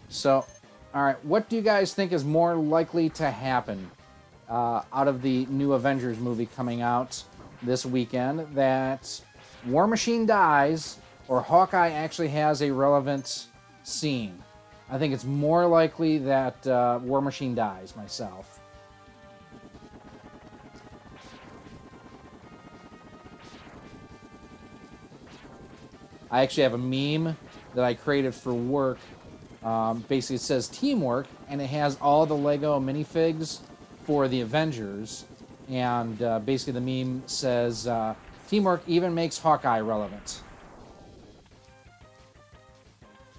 So, all right, what do you guys think is more likely to happen out of the new Avengers movie coming out this weekend? That War Machine dies or Hawkeye actually has a relevant scene? I think it's more likely that War Machine dies myself. I actually have a meme that I created for work. Basically, it says teamwork, and it has all the Lego minifigs for the Avengers. And basically, the meme says, teamwork even makes Hawkeye relevant.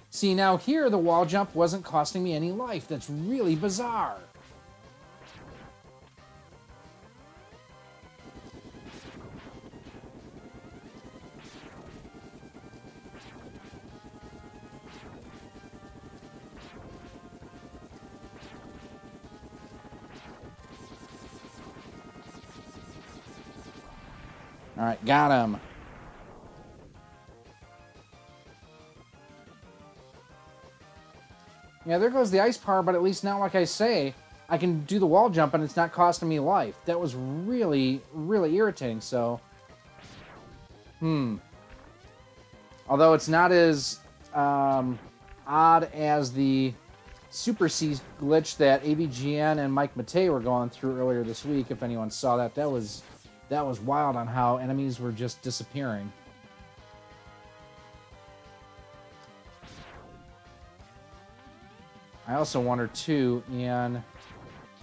See, now here, the wall jump wasn't costing me any life. That's really bizarre. All right, got him. Yeah, there goes the ice power, but at least now, like I say, I can do the wall jump and it's not costing me life. That was really, really irritating, so... Although it's not as odd as the Super C glitch that ABGN and Mike Matei were going through earlier this week, if anyone saw that. That was wild on how enemies were just disappearing. I also wonder, too, in...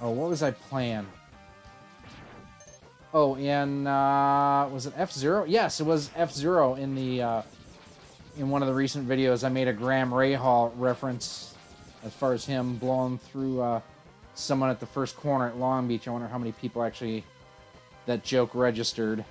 Oh, what was I playing? Oh, in... was it F-Zero? Yes, it was F-Zero in the... in one of the recent videos, I made a Graham Rahal reference as far as him blowing through someone at the first corner at Long Beach. I wonder how many people actually... that joke registered.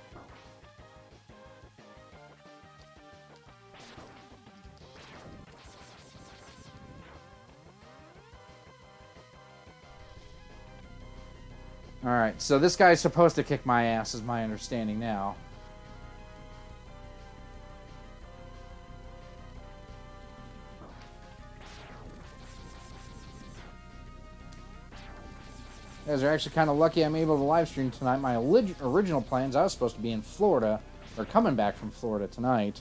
Alright, so this guy's supposed to kick my ass, is my understanding now. You guys are actually kind of lucky I'm able to live stream tonight. My original plans, I was supposed to be in Florida, or coming back from Florida tonight.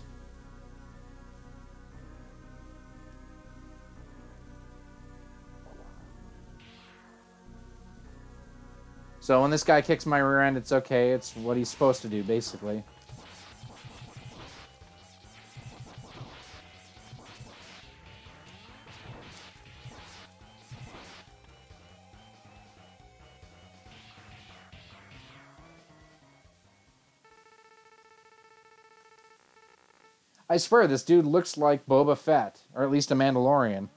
So when this guy kicks my rear end, it's okay. It's what he's supposed to do, basically. I swear, this dude looks like Boba Fett, or at least a Mandalorian.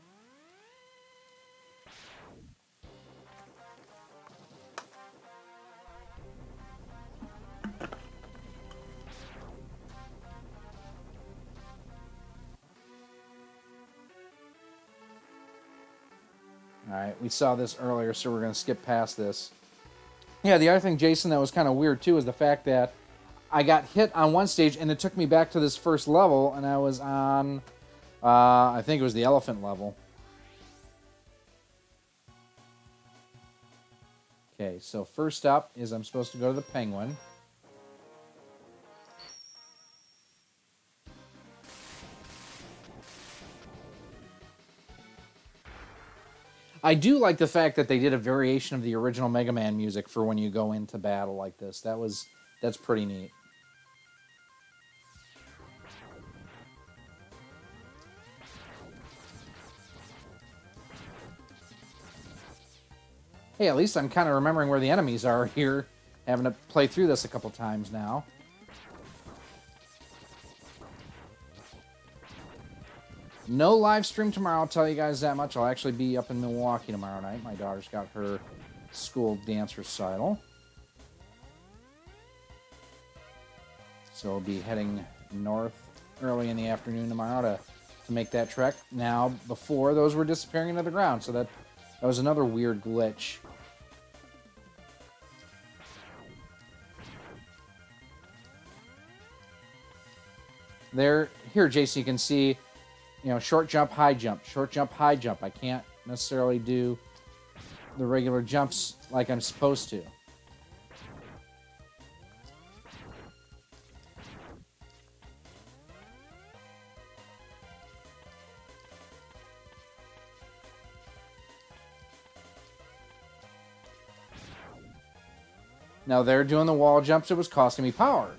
Alright, we saw this earlier, so we're going to skip past this. Yeah, the other thing, Jason, that was kind of weird, too, is the fact that I got hit on one stage, and it took me back to this first level, and I was on, I think it was the elephant level. Okay, so first up is I'm supposed to go to the penguin. I do like the fact that they did a variation of the original Mega Man music for when you go into battle like this. That's pretty neat. Hey, at least I'm kind of remembering where the enemies are here, having to play through this a couple times now. No live stream tomorrow, I'll tell you guys that much. I'll actually be up in Milwaukee tomorrow night. My daughter's got her school dance recital. So I'll be heading north early in the afternoon tomorrow to make that trek. Now, before, those were disappearing into the ground, so that was another weird glitch. There, here, Jason, you can see, you know, short jump, high jump, short jump, high jump. I can't necessarily do the regular jumps like I'm supposed to. Now they're doing the wall jumps. It was costing me power.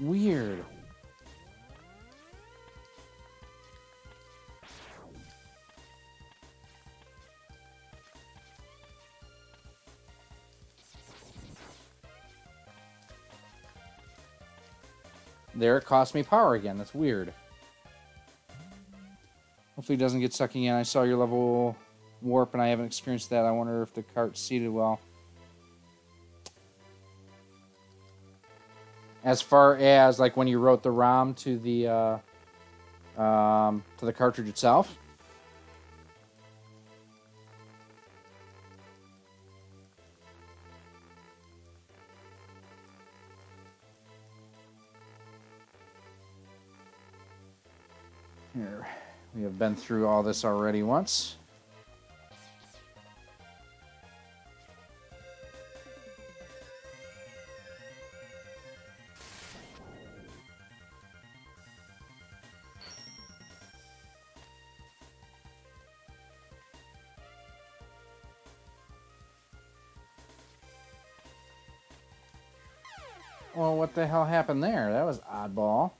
Weird. There, it cost me power again. That's weird. Hopefully it doesn't get sucking in. I saw your level warp and I haven't experienced that. I wonder if the cart's seated well. As far as like when you wrote the ROM to the cartridge itself. Here, we have been through all this already once. Well, what the hell happened there? That was oddball.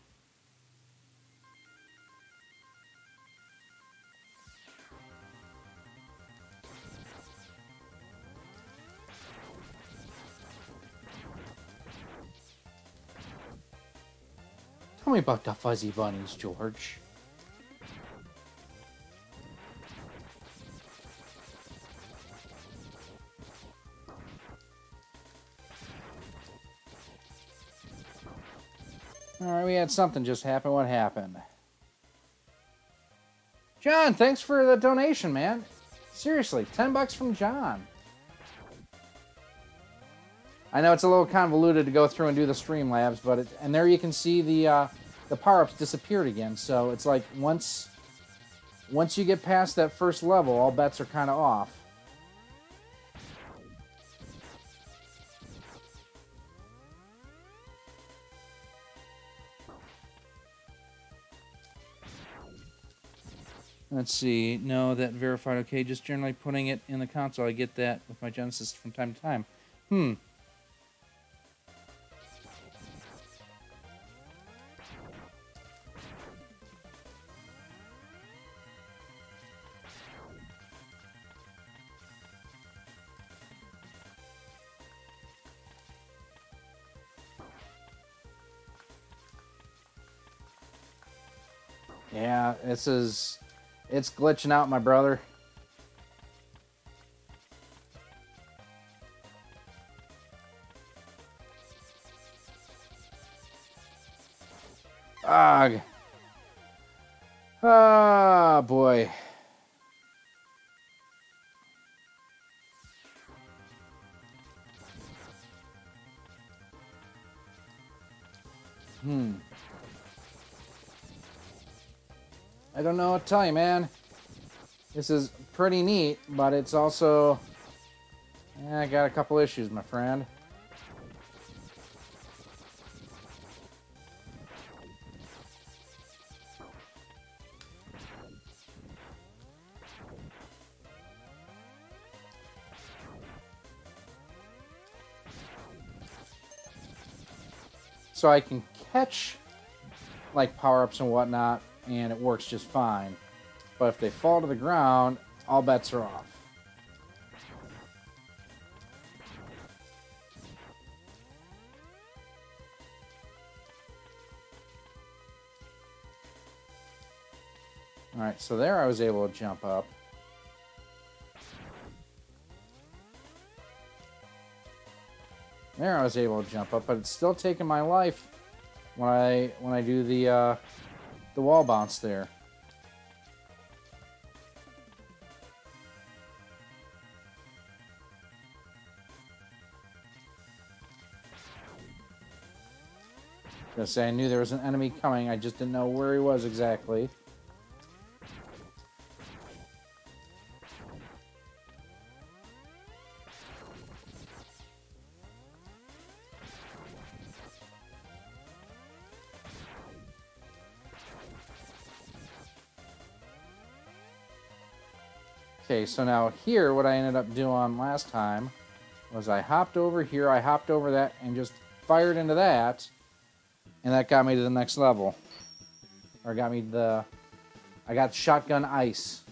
Tell me about the fuzzy bunnies, George. Alright, we had something just happen. What happened? John, thanks for the donation, man. Seriously, $10 from John. I know it's a little convoluted to go through and do the Streamlabs, but and there you can see the power-ups disappeared again. So it's like once you get past that first level, all bets are kind of off. Let's see. No, that verified. Okay, just generally putting it in the console. I get that with my Genesis from time to time. Yeah, it's glitching out, my brother. Ugh. Ah, boy. I don't know what to tell you, man. This is pretty neat, but it's also... I got a couple issues, my friend. So I can catch, like, power-ups and whatnot, and it works just fine. But if they fall to the ground, all bets are off. Alright, so there I was able to jump up. There I was able to jump up, but it's still taking my life when I do the wall bounce there. Gonna say I knew there was an enemy coming, I just didn't know where he was exactly. Okay, so now here, what I ended up doing last time was I hopped over here, I hopped over that, and just fired into that, and that got me to the next level. Or got me the... I got shotgun ice.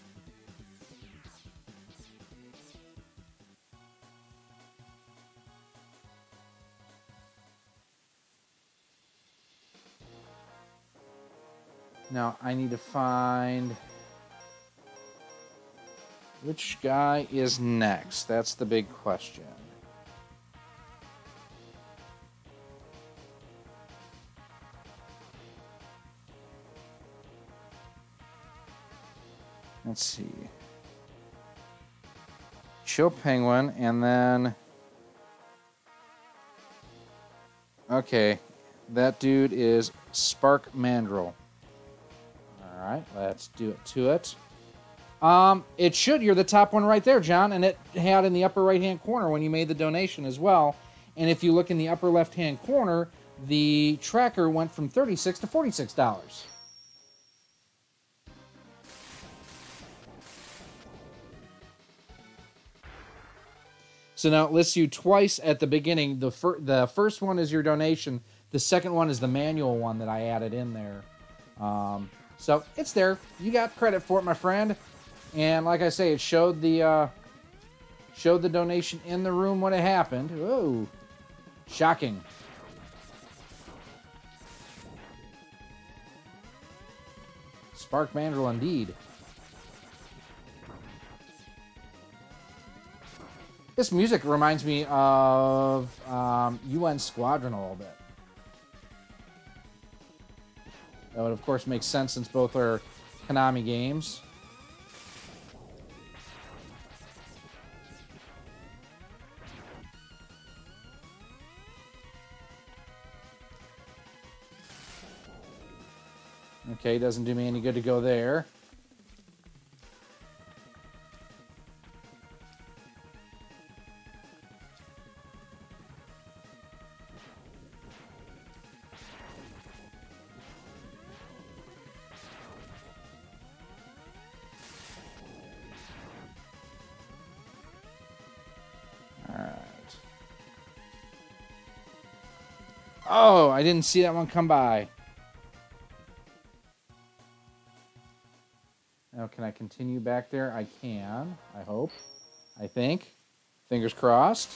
Now, I need to find... which guy is next? That's the big question. Let's see. Chill Penguin, and then... okay, that dude is Spark Mandrill. Alright, let's do it to it. It should. You're the top one right there, John, and it had in the upper right-hand corner when you made the donation as well. And if you look in the upper left-hand corner, the tracker went from $36 to $46. So now it lists you twice at the beginning. The first one is your donation. The second one is the manual one that I added in there. So it's there. You got credit for it, my friend. And like I say, it showed the donation in the room when it happened. Whoa. Shocking. Spark Mandrill indeed. This music reminds me of UN Squadron a little bit. That would, of course, make sense since both are Konami games. Okay, doesn't do me any good to go there. Oh, I didn't see that one come by. Now, can I continue back there? I can, I hope. I think. Fingers crossed.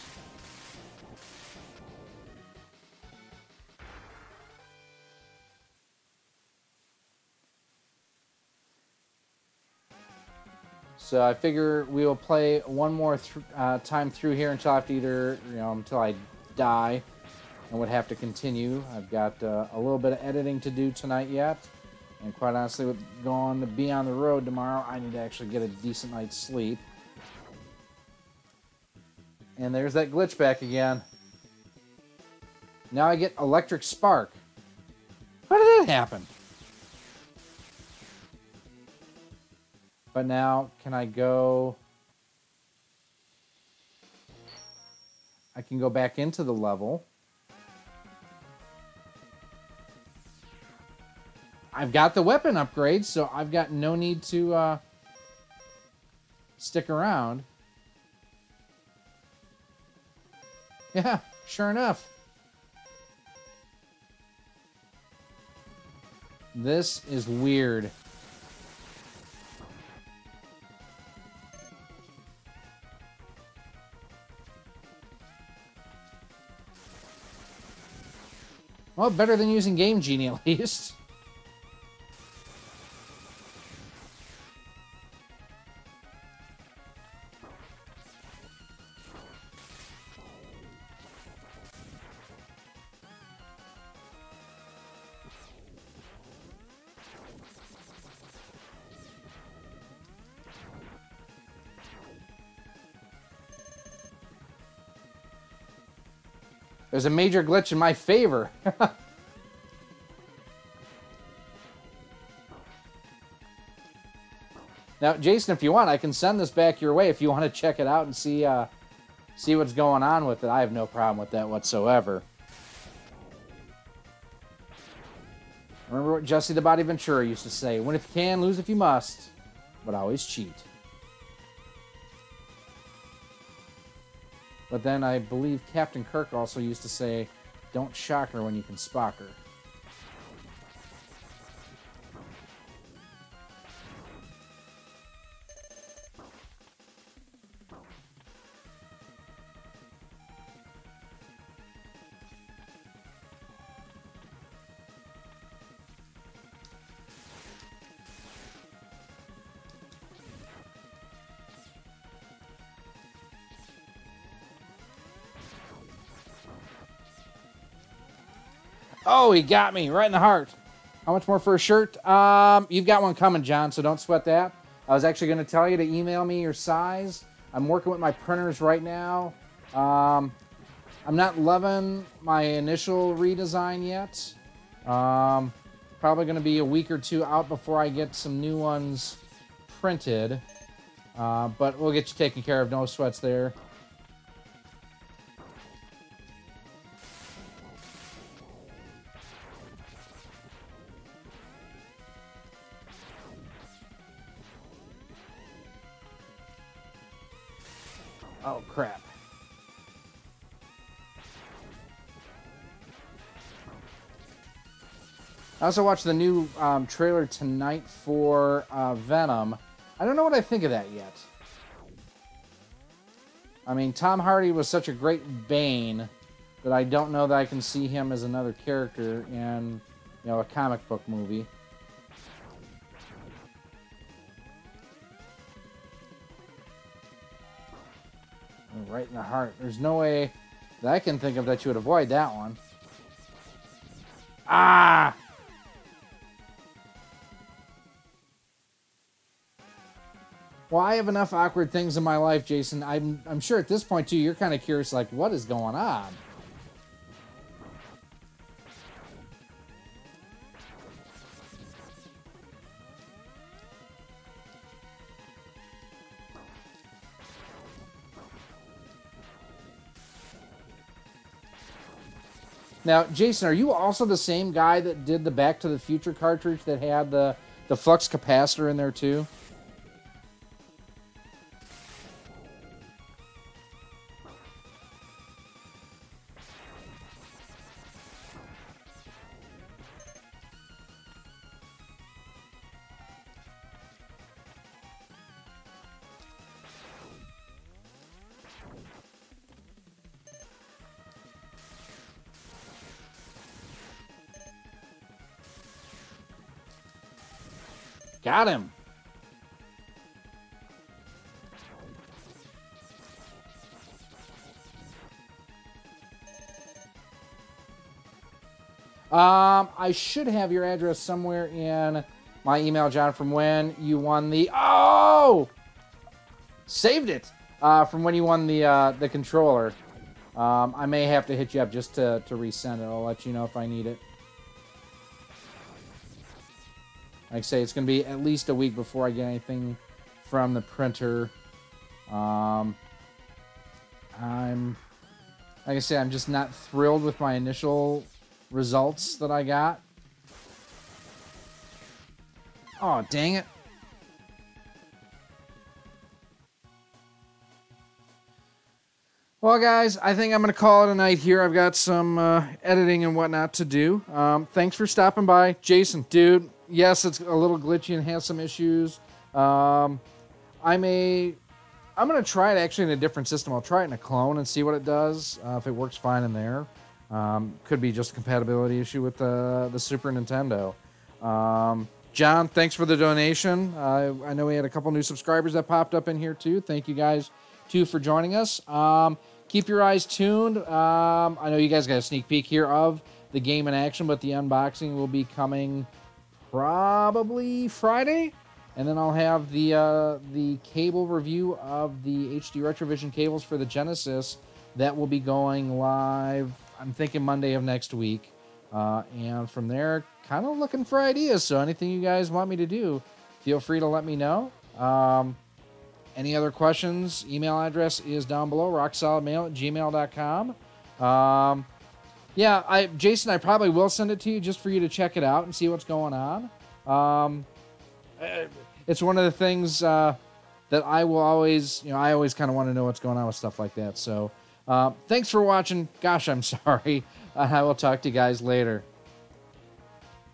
So I figure we will play one more time through here until I have to either, until I die and would have to continue. I've got a little bit of editing to do tonight yet. And quite honestly, with going to be on the road tomorrow, I need to actually get a decent night's sleep. And there's that glitch back again. Now I get electric spark. How did that happen? But now, can I go... I can go back into the level. I've got the weapon upgrade, so I've got no need to stick around. Yeah, sure enough. This is weird. Well, better than using Game Genie, at least. There's a major glitch in my favor. Now, Jason, if you want, I can send this back your way if you want to check it out and see what's going on with it. I have no problem with that whatsoever. Remember what Jesse the Body Ventura used to say, win if you can, lose if you must, but always cheat. But then I believe Captain Kirk also used to say, don't shock her when you can spock her. Oh, he got me right in the heart. How much more for a shirt? You've got one coming, John, so don't sweat that. I was actually going to tell you to email me your size. I'm working with my printers right now. I'm not loving my initial redesign yet. Probably going to be a week or two out before I get some new ones printed. But we'll get you taken care of. No sweats there. Oh, crap. I also watched the new trailer tonight for Venom. I don't know what I think of that yet. I mean, Tom Hardy was such a great Bane that I don't know that I can see him as another character in, a comic book movie. Right in the heart. There's no way that I can think of that you would avoid that one. Ah! Well, I have enough awkward things in my life, Jason. I'm sure at this point, too, you're kind of curious, like, what is going on? Now, Jason, are you also the same guy that did the Back to the Future cartridge that had the flux capacitor in there, too? Got him. I should have your address somewhere in my email, John, from when you won the... Oh! Saved it! From when you won the controller. I may have to hit you up just to resend it. I'll let you know if I need it. Like I say, it's going to be at least a week before I get anything from the printer. Like I say, I'm just not thrilled with my initial results that I got. Oh, dang it. Well, guys, I think I'm going to call it a night here. I've got some editing and whatnot to do. Thanks for stopping by. Jason, dude, yes, it's a little glitchy and has some issues. I'm going to try it actually in a different system. I'll try it in a clone and see what it does, if it works fine in there. Could be just a compatibility issue with the Super Nintendo. John, thanks for the donation. I know we had a couple new subscribers that popped up in here too. Thank you guys too for joining us. Keep your eyes tuned. I know you guys got a sneak peek here of the game in action, but the unboxing will be coming probably Friday. And then I'll have the cable review of the HD Retrovision cables for the Genesis that will be going live, I'm thinking Monday of next week. And from there, kind of looking for ideas. So anything you guys want me to do, feel free to let me know. Any other questions? Email address is down below, roxolidmail@gmail.com. Yeah, Jason, I probably will send it to you just for you to check it out and see what's going on. It's one of the things that I will always, I always kind of want to know what's going on with stuff like that. So thanks for watching. Gosh, I'm sorry. I will talk to you guys later.